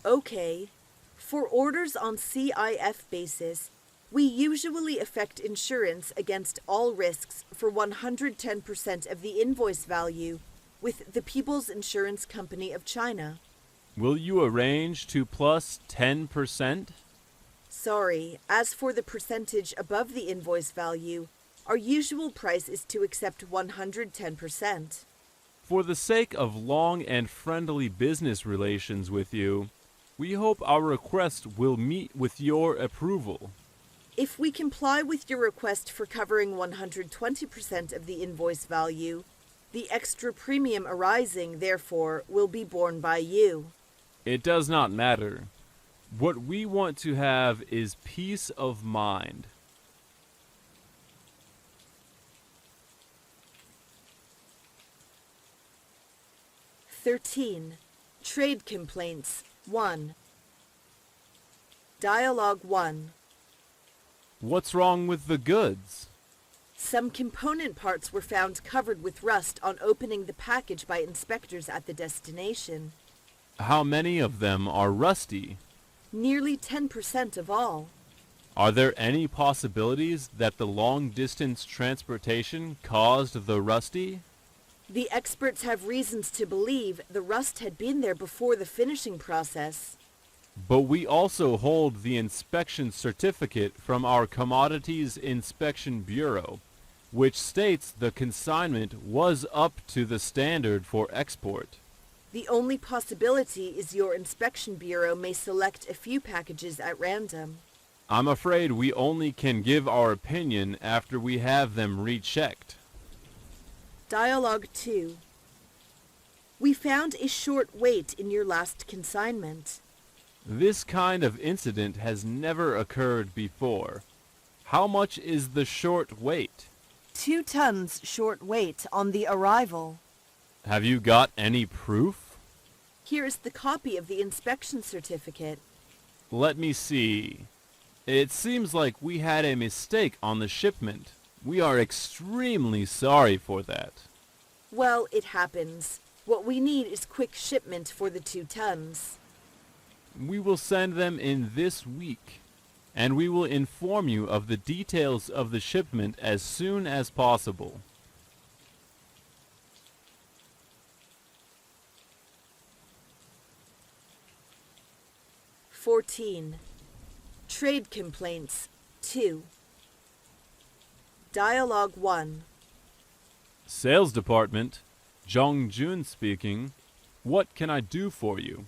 Okay. For orders on CIF basis, We usually effect insurance against all risks for 110% of the invoice value with the People's Insurance Company of China. Will you arrange to plus 10%? Sorry, as for the percentage above the invoice value, our usual price is to accept 110%. For the sake of long and friendly business relations with you, we hope our request will meet with your approval. If we comply with your request for covering 120% of the invoice value, the extra premium arising, therefore, will be borne by you. It does not matter. What we want to have is peace of mind. Trade Complaints 1. Dialogue 1. What's wrong with the goods? Some component parts were found covered with rust on opening the package by inspectors at the destination. How many of them are rusty? Nearly 10% of all. Are there any possibilities that the long-distance transportation caused the rusty? The experts have reasons to believe the rust had been there before the finishing process. But we also hold the inspection certificate from our Commodities Inspection Bureau, which states the consignment was up to the standard for export. The only possibility is your inspection bureau may select a few packages at random. I'm afraid we only can give our opinion after we have them rechecked. Dialogue 2. We found a short wait in your last consignment. This kind of incident has never occurred before. How much is the short wait? 2 tons short wait on the arrival. Have you got any proof? Here is the copy of the inspection certificate. Let me see. It seems like we had a mistake on the shipment. We are extremely sorry for that. Well, it happens. What we need is quick shipment for the 2 tons. We will send them in this week, and we will inform you of the details of the shipment as soon as possible. Trade Complaints 2. Dialogue 1. Sales Department, Zhang Jun speaking. What can I do for you?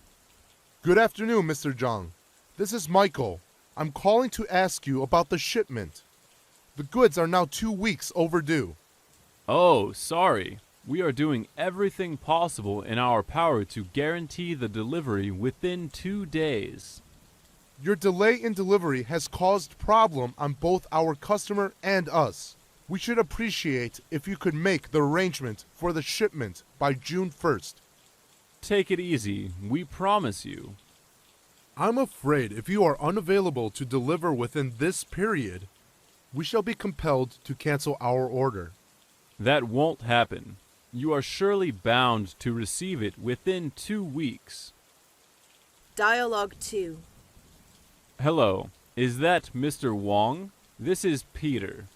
Good afternoon, Mr. Zhang. This is Michael. I'm calling to ask you about the shipment. The goods are now 2 weeks overdue. Oh, sorry. We are doing everything possible in our power to guarantee the delivery within 2 days. Your delay in delivery has caused problem on both our customer and us. We should appreciate if you could make the arrangement for the shipment by June 1st. Take it easy. We promise you. I'm afraid if you are unavailable to deliver within this period, we shall be compelled to cancel our order. That won't happen. You are surely bound to receive it within 2 weeks. Dialogue 2. Hello, is that Mr. Wong? This is Peter.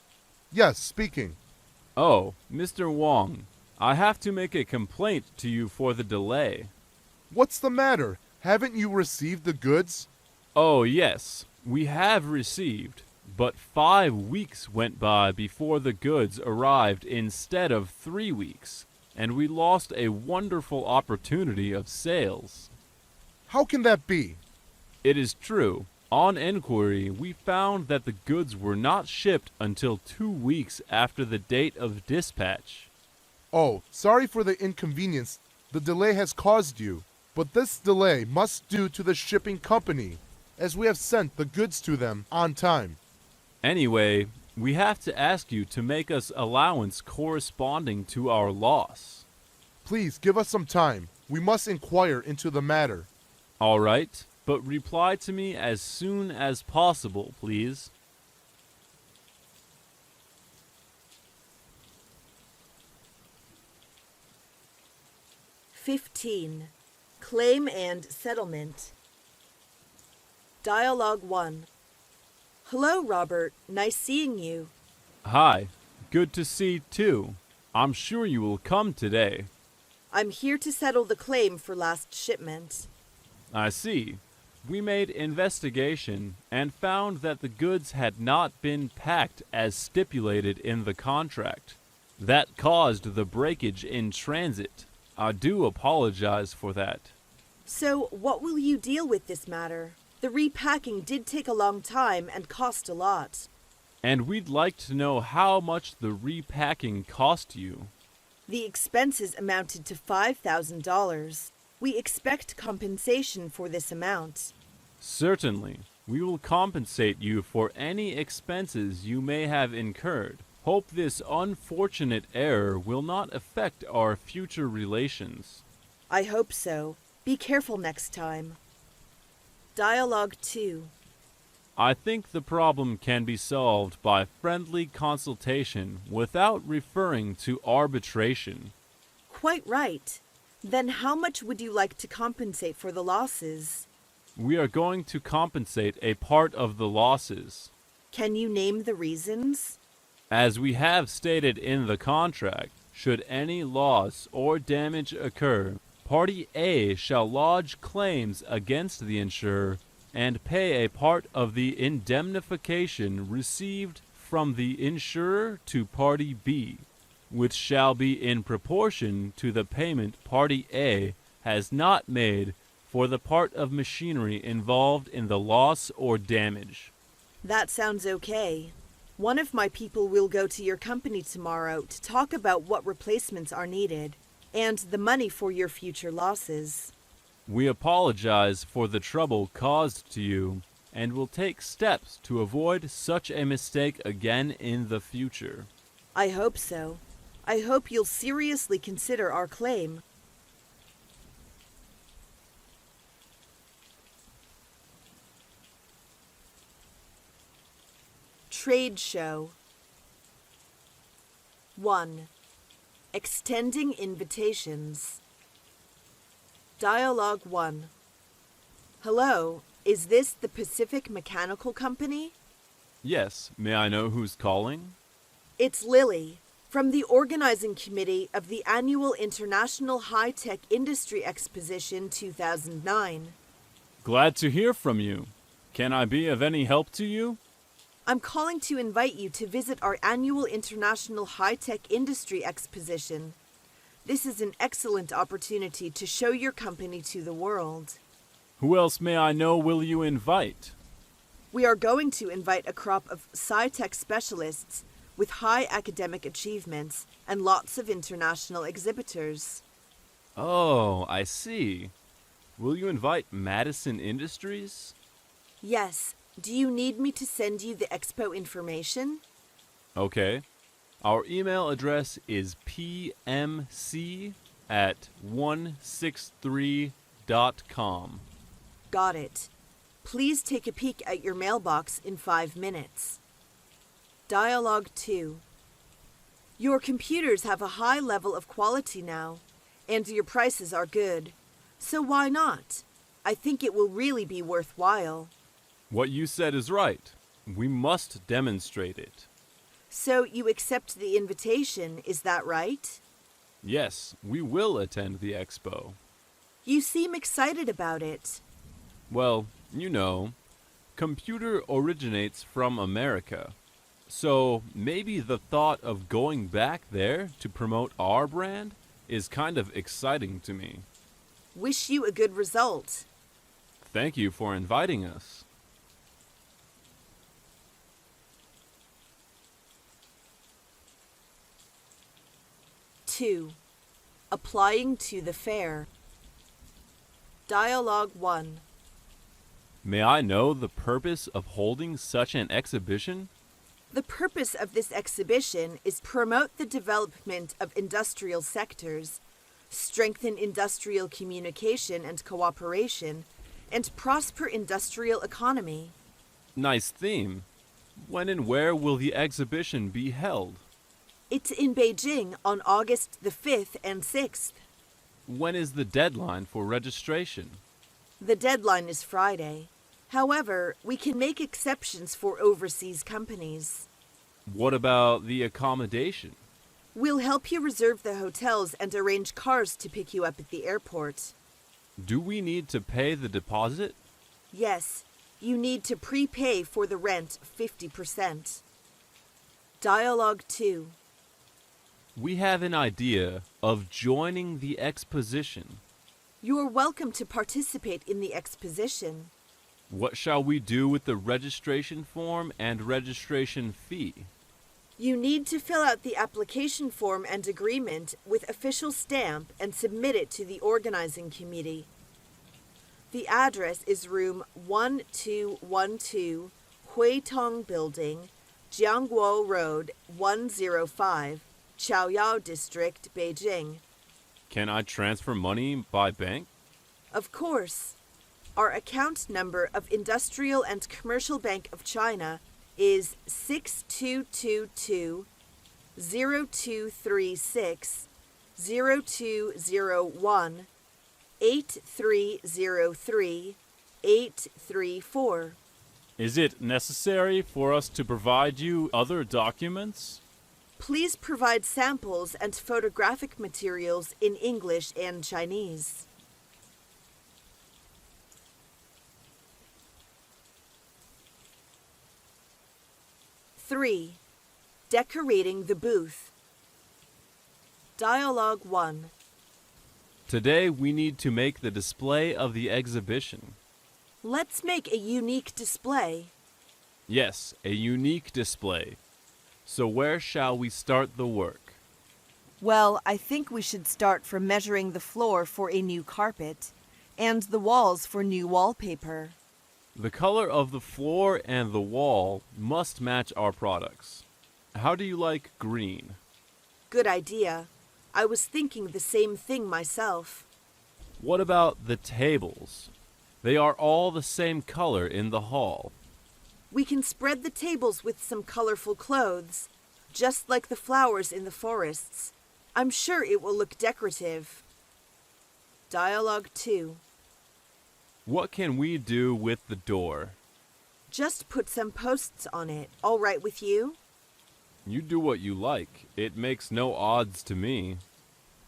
Yes, speaking. Oh, Mr. Wong, I have to make a complaint to you for the delay. What's the matter? Haven't you received the goods? Oh, yes, we have received, but 5 weeks went by before the goods arrived instead of 3 weeks, and we lost a wonderful opportunity of sales. How can that be? It is true. On inquiry, we found that the goods were not shipped until 2 weeks after the date of dispatch. Oh, sorry for the inconvenience the delay has caused you, but this delay must due to the shipping company, as we have sent the goods to them on time. Anyway, we have to ask you to make us allowance corresponding to our loss. Please give us some time. We must inquire into the matter. All right, but reply to me as soon as possible, please. Claim and Settlement. Dialogue 1. Hello, Robert. Nice seeing you. Hi, good to see too. I'm sure you will come today. I'm here to settle the claim for last shipment. I see. We made investigation and found that the goods had not been packed as stipulated in the contract. That caused the breakage in transit. I do apologize for that. So, what will you deal with this matter? The repacking did take a long time and cost a lot. And we'd like to know how much the repacking cost you. The expenses amounted to $5,000. We expect compensation for this amount. Certainly. We will compensate you for any expenses you may have incurred. Hope this unfortunate error will not affect our future relations. I hope so. Be careful next time. Dialogue 2. I think the problem can be solved by friendly consultation without referring to arbitration. Quite right. Then how much would you like to compensate for the losses? We are going to compensate a part of the losses. Can you name the reasons? As we have stated in the contract, should any loss or damage occur, Party A shall lodge claims against the insurer and pay a part of the indemnification received from the insurer to Party B, which shall be in proportion to the payment Party A has not made for the part of machinery involved in the loss or damage. That sounds okay. One of my people will go to your company tomorrow to talk about what replacements are needed and the money for your future losses. We apologize for the trouble caused to you and will take steps to avoid such a mistake again in the future. I hope so. I hope you'll seriously consider our claim. Trade show. 1. Extending invitations. Dialogue 1. Hello, is this the Pacific Mechanical Company? Yes, may I know who's calling? It's Lily, from the organizing committee of the annual International High-Tech Industry Exposition 2009. Glad to hear from you. Can I be of any help to you? I'm calling to invite you to visit our annual International High-Tech Industry Exposition. This is an excellent opportunity to show your company to the world. Who else may I know will you invite? We are going to invite a crop of sci-tech specialists with high academic achievements and lots of international exhibitors. Oh, I see. Will you invite Madison Industries? Yes. Do you need me to send you the expo information? Okay. Our email address is pmc@163.com. Got it. Please take a peek at your mailbox in 5 minutes. Dialogue 2. Your computers have a high level of quality now, and your prices are good. So why not? I think it will really be worthwhile. What you said is right. We must demonstrate it. So you accept the invitation, is that right? Yes, we will attend the expo. You seem excited about it. Well, you know, computer originates from America. So maybe the thought of going back there to promote our brand is kind of exciting to me. Wish you a good result. Thank you for inviting us. Two. Applying to the fair. Dialogue 1. May I know the purpose of holding such an exhibition? The purpose of this exhibition is promote the development of industrial sectors, strengthen industrial communication and cooperation, and prosper industrial economy. Nice theme. When and where will the exhibition be held? It's in Beijing on August the 5th and 6th. When is the deadline for registration? The deadline is Friday. However, we can make exceptions for overseas companies. What about the accommodation? We'll help you reserve the hotels and arrange cars to pick you up at the airport. Do we need to pay the deposit? Yes, you need to prepay for the rent 50%. Dialogue 2. We have an idea of joining the exposition. You're welcome to participate in the exposition. What shall we do with the registration form and registration fee? You need to fill out the application form and agreement with official stamp and submit it to the organizing committee. The address is room 1212, Huitong Building, Jiangguo Road, 105, Chaoyao District, Beijing. Can I transfer money by bank? Of course. Our account number of Industrial and Commercial Bank of China is 6222 0236 0201 8303 834. Is it necessary for us to provide you other documents? Please provide samples and photographic materials in English and Chinese. Three, decorating the booth. Dialogue 1. Today we need to make the display of the exhibition. Let's make a unique display. Yes, a unique display. So where shall we start the work? Well, I think we should start from measuring the floor for a new carpet and the walls for new wallpaper. The color of the floor and the wall must match our products. How do you like green? Good idea. I was thinking the same thing myself. What about the tables? They are all the same color in the hall. We can spread the tables with some colorful clothes, just like the flowers in the forests. I'm sure it will look decorative. Dialogue 2. What can we do with the door? Just put some posts on it. All right with you? You do what you like. It makes no odds to me.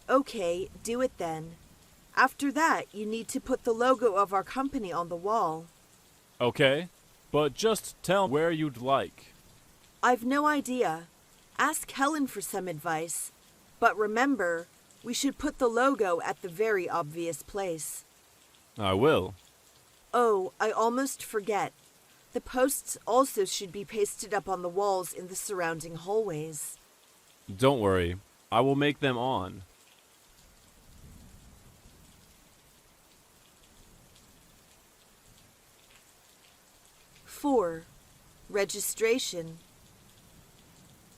Okay, do it then. After that, you need to put the logo of our company on the wall. Okay, but just tell where you'd like. I've no idea. Ask Helen for some advice. But remember, we should put the logo at the very obvious place. I will. Oh, I almost forget. The posts also should be pasted up on the walls in the surrounding hallways. Don't worry. I will make them on. Four, registration.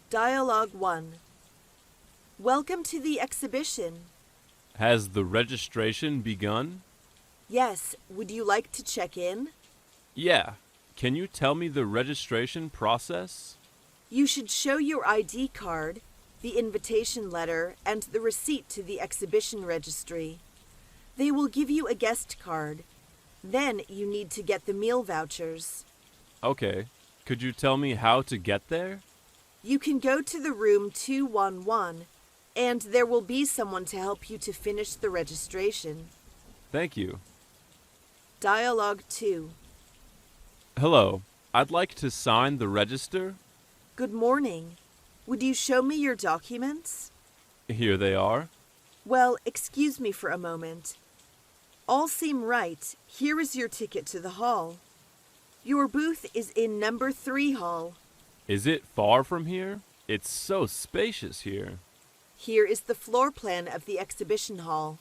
Dialogue 1. Welcome to the exhibition. Has the registration begun? Yes, would you like to check in? Yeah. Can you tell me the registration process? You should show your ID card, the invitation letter, and the receipt to the exhibition registry. They will give you a guest card. Then you need to get the meal vouchers. Okay. Could you tell me how to get there? You can go to the room 211, and there will be someone to help you to finish the registration. Thank you. Dialogue 2. Hello. I'd like to sign the register. Good morning. Would you show me your documents? Here they are. Well, excuse me for a moment. All seem right. Here is your ticket to the hall. Your booth is in number 3 hall. Is it far from here? It's so spacious here. Here is the floor plan of the exhibition hall.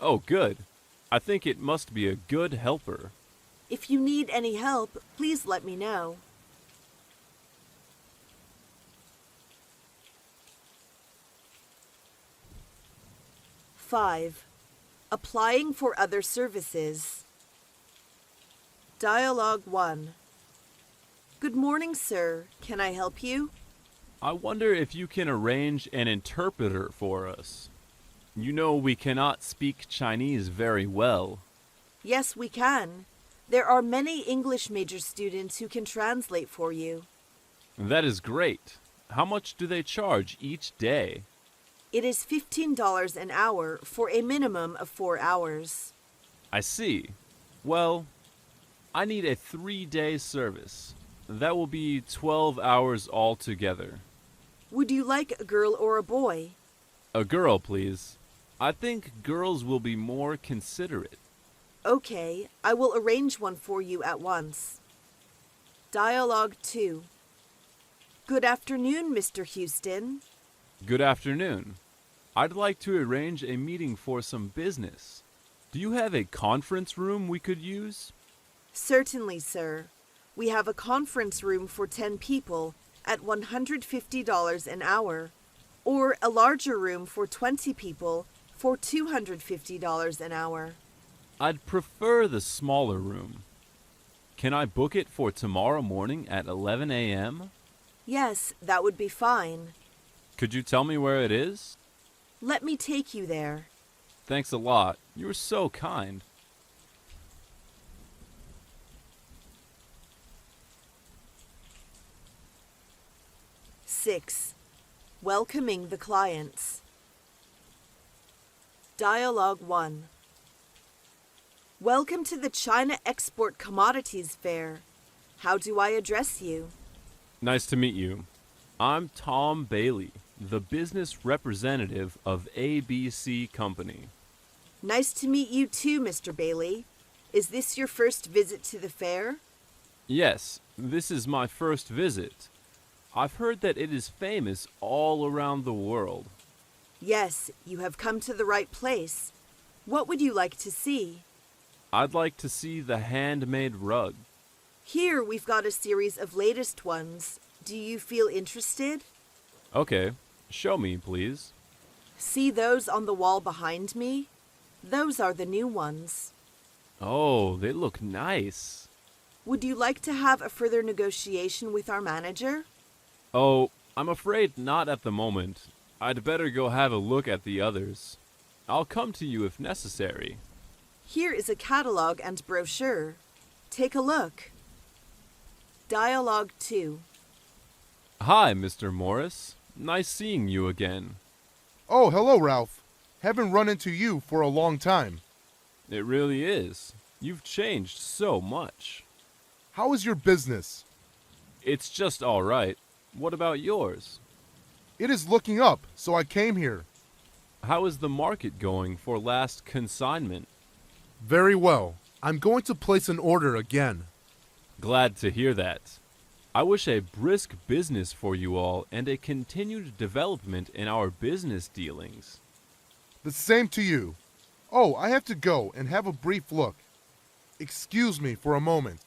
Oh, good. I think it must be a good helper. If you need any help, please let me know. Five, applying for other services. Dialogue 1. Good morning, sir. Can I help you? I wonder if you can arrange an interpreter for us. You know we cannot speak Chinese very well. Yes, we can. There are many English major students who can translate for you. That is great. How much do they charge each day? It is $15 an hour for a minimum of 4 hours. I see. Well, I need a 3-day service. That will be 12 hours altogether. Would you like a girl or a boy? A girl, please. I think girls will be more considerate. Okay, I will arrange one for you at once. Dialogue 2. Good afternoon, Mr. Houston. Good afternoon. I'd like to arrange a meeting for some business. Do you have a conference room we could use? Certainly, sir. We have a conference room for 10 people at $150 an hour, or a larger room for 20 people for $250 an hour. I'd prefer the smaller room. Can I book it for tomorrow morning at 11 a.m.? Yes, that would be fine. Could you tell me where it is? Let me take you there. Thanks a lot. You are so kind. Six. Welcoming the clients. Dialogue 1. Welcome to the China Export Commodities Fair. How do I address you? Nice to meet you. I'm Tom Bailey, the business representative of ABC Company. Nice to meet you too, Mr. Bailey. Is this your first visit to the fair? Yes, this is my first visit. I've heard that it is famous all around the world. Yes, you have come to the right place. What would you like to see? I'd like to see the handmade rug. Here we've got a series of latest ones. Do you feel interested? Okay, show me, please. See those on the wall behind me? Those are the new ones. Oh, they look nice. Would you like to have a further negotiation with our manager? Oh, I'm afraid not at the moment. I'd better go have a look at the others. I'll come to you if necessary. Here is a catalog and brochure. Take a look. Dialogue 2. Hi, Mr. Morris. Nice seeing you again. Oh, hello, Ralph. Haven't run into you for a long time. It really is. You've changed so much. How is your business? It's just all right. What about yours? It is looking up, so I came here. How is the market going for last consignment? Very well. I'm going to place an order again. Glad to hear that. I wish a brisk business for you all and a continued development in our business dealings. The same to you. Oh, I have to go and have a brief look. Excuse me for a moment.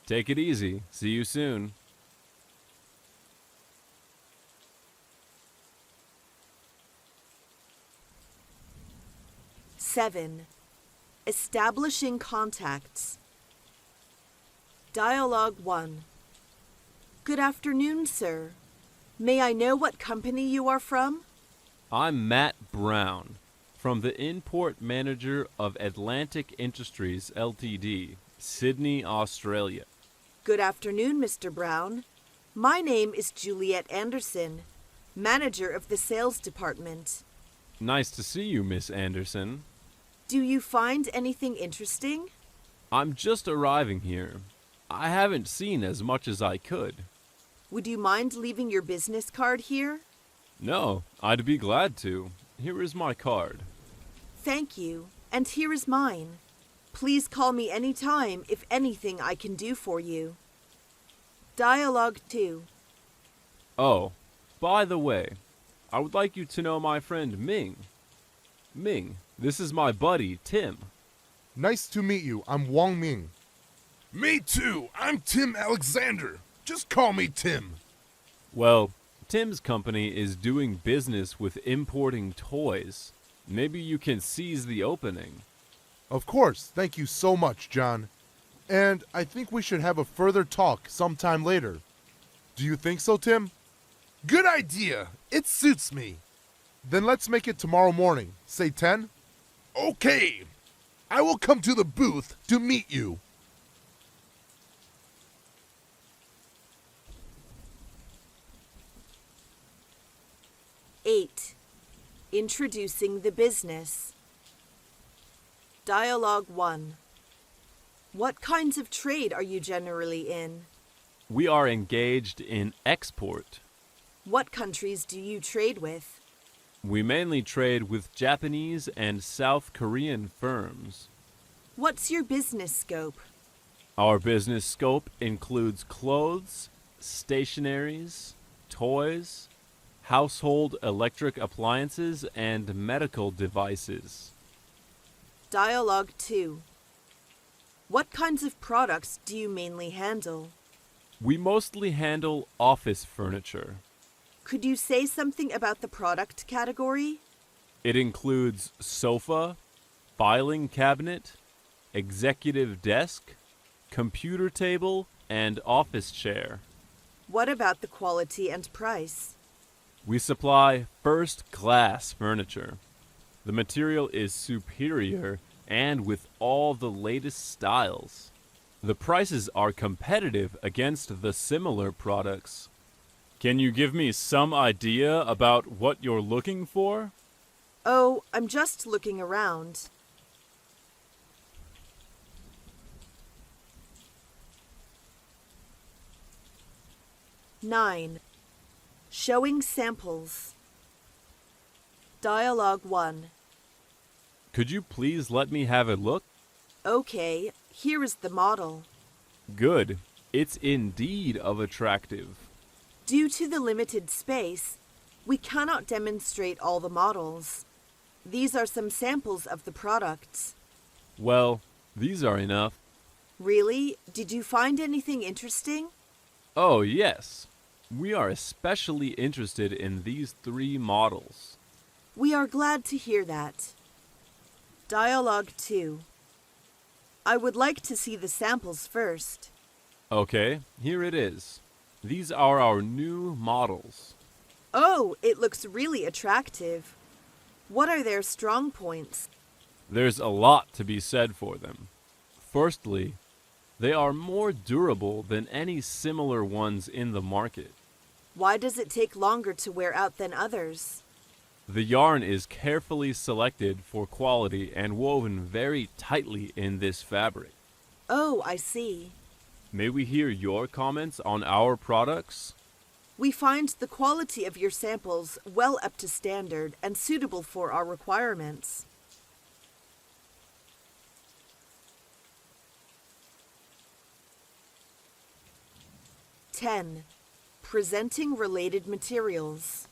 Take it easy. See you soon. Seven. Establishing contacts. Dialogue 1. Good afternoon, sir. May I know what company you are from? I'm Matt Brown, from the import manager of Atlantic Industries Ltd., Sydney, Australia. Good afternoon, Mr. Brown. My name is Juliet Anderson, manager of the sales department. Nice to see you, Miss Anderson. Do you find anything interesting? I'm just arriving here. I haven't seen as much as I could. Would you mind leaving your business card here? No, I'd be glad to. Here is my card. Thank you, and here is mine. Please call me anytime if anything I can do for you. Dialogue 2. Oh, by the way, I would like you to know my friend Ming. Ming, this is my buddy, Tim. Nice to meet you. I'm Wang Ming. Me too. I'm Tim Alexander. Just call me Tim. Well, Tim's company is doing business with importing toys. Maybe you can seize the opening. Of course. Thank you so much, John. And I think we should have a further talk sometime later. Do you think so, Tim? Good idea. It suits me. Then let's make it tomorrow morning. Say 10? Okay. I will come to the booth to meet you. 8. Introducing the business. Dialogue 1. What kinds of trade are you generally in? We are engaged in export. What countries do you trade with? We mainly trade with Japanese and South Korean firms. What's your business scope? Our business scope includes clothes, stationaries, toys, household electric appliances, and medical devices. Dialogue 2. What kinds of products do you mainly handle? We mostly handle office furniture. Could you say something about the product category? It includes sofa, filing cabinet, executive desk, computer table, and office chair. What about the quality and price? We supply first-class furniture. The material is superior and with all the latest styles. The prices are competitive against the similar products. Can you give me some idea about what you're looking for? Oh, I'm just looking around. Nine. Showing samples. Dialogue 1. Could you please let me have a look? Okay, here is the model. Good. It's indeed of attractive. Due to the limited space, we cannot demonstrate all the models. These are some samples of the products. Well, these are enough. Really? Did you find anything interesting? Oh, yes. We are especially interested in these 3 models. We are glad to hear that. Dialogue 2. I would like to see the samples first. Okay, here it is. These are our new models. Oh, it looks really attractive. What are their strong points? There's a lot to be said for them. Firstly, they are more durable than any similar ones in the market. Why does it take longer to wear out than others? The yarn is carefully selected for quality and woven very tightly in this fabric. Oh, I see. May we hear your comments on our products? We find the quality of your samples well up to standard and suitable for our requirements. Ten. Presenting related materials.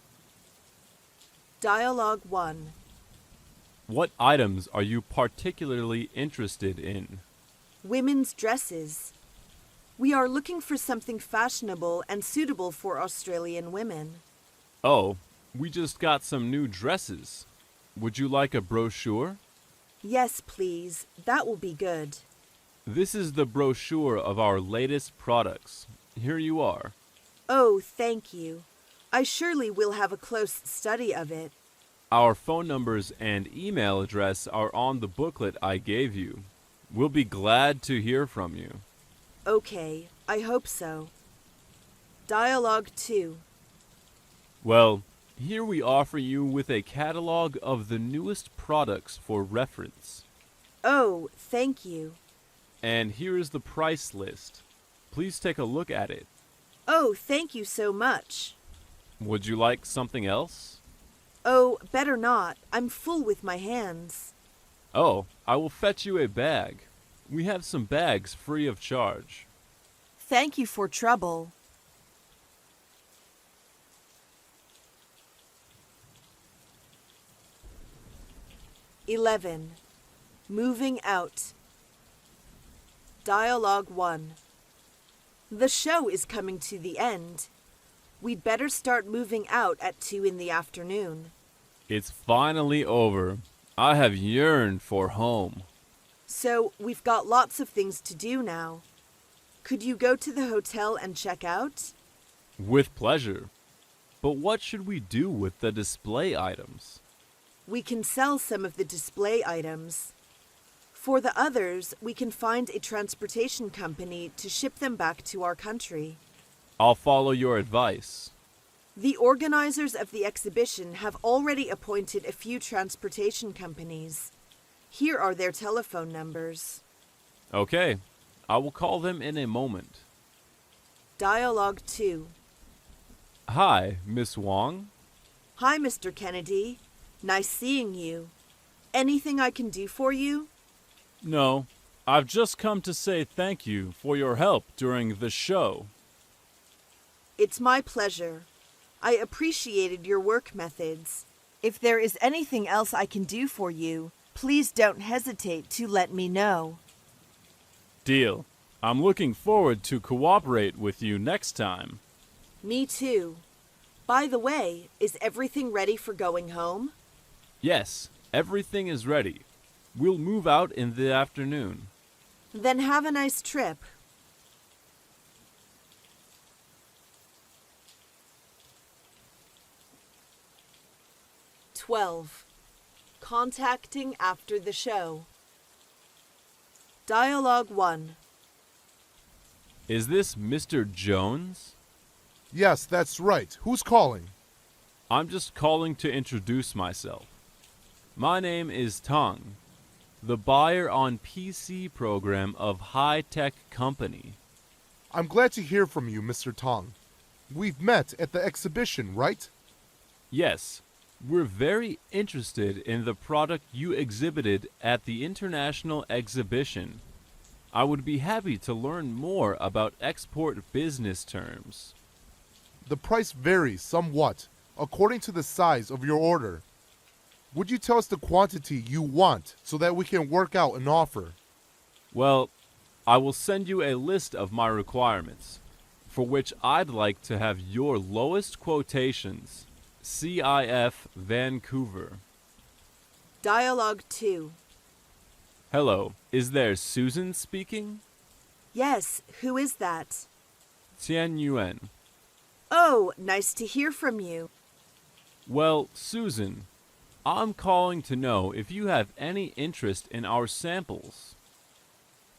Dialogue 1. What items are you particularly interested in? Women's dresses. We are looking for something fashionable and suitable for Australian women. Oh, we just got some new dresses. Would you like a brochure? Yes, please. That will be good. This is the brochure of our latest products. Here you are. Oh, thank you. I surely will have a close study of it. Our phone numbers and email address are on the booklet I gave you. We'll be glad to hear from you. Okay, I hope so. Dialogue 2. Well, here we offer you with a catalog of the newest products for reference. Oh, thank you. And here is the price list. Please take a look at it. Oh, thank you so much. Would you like something else? Oh, better not. I'm full with my hands. Oh, I will fetch you a bag. We have some bags free of charge. Thank you for trouble. (11) Moving out. Dialogue 1. The show is coming to the end. We'd better start moving out at 2 in the afternoon. It's finally over. I have yearned for home. So, we've got lots of things to do now. Could you go to the hotel and check out? With pleasure. But what should we do with the display items? We can sell some of the display items. For the others, we can find a transportation company to ship them back to our country. I'll follow your advice. The organizers of the exhibition have already appointed a few transportation companies. Here are their telephone numbers. Okay, I will call them in a moment. Dialogue 2. Hi, Miss Wong. Hi, Mr. Kennedy. Nice seeing you. Anything I can do for you? No, I've just come to say thank you for your help during the show. It's my pleasure. I appreciated your work methods. If there is anything else I can do for you, please don't hesitate to let me know. Deal. I'm looking forward to cooperate with you next time. Me too. By the way, is everything ready for going home? Yes, everything is ready. We'll move out in the afternoon. Then have a nice trip. Contacting after the show. Dialogue 1. Is this Mr. Jones? Yes, that's right. Who's calling? I'm just calling to introduce myself. My name is Tong, the buyer on PC program of High Tech Company. I'm glad to hear from you, Mr. Tong. We've met at the exhibition, right? Yes, we're very interested in the product you exhibited at the international exhibition. I would be happy to learn more about export business terms. The price varies somewhat according to the size of your order. Would you tell us the quantity you want so that we can work out an offer? Well, I will send you a list of my requirements, for which I'd like to have your lowest quotations. CIF Vancouver. Dialogue 2. Hello, is there Susan speaking? Yes, who is that? Tian Yuan. Oh, nice to hear from you. Well, Susan, I'm calling to know if you have any interest in our samples.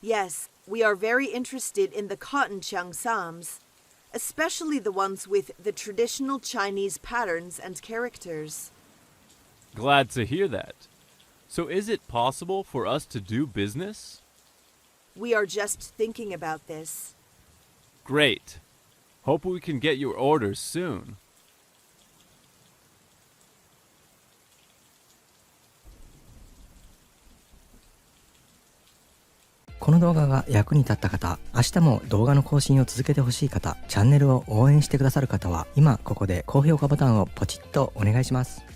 Yes, we are very interested in the cotton cheongsams, especially the ones with the traditional Chinese patterns and characters. Glad to hear that. So is it possible for us to do business? We are just thinking about this. Great. Hope we can get your orders soon. この動画が役に立った方、明日も動画の更新を続けてほしい方、チャンネルを応援してくださる方は、今ここで高評価ボタンをポチッとお願いします。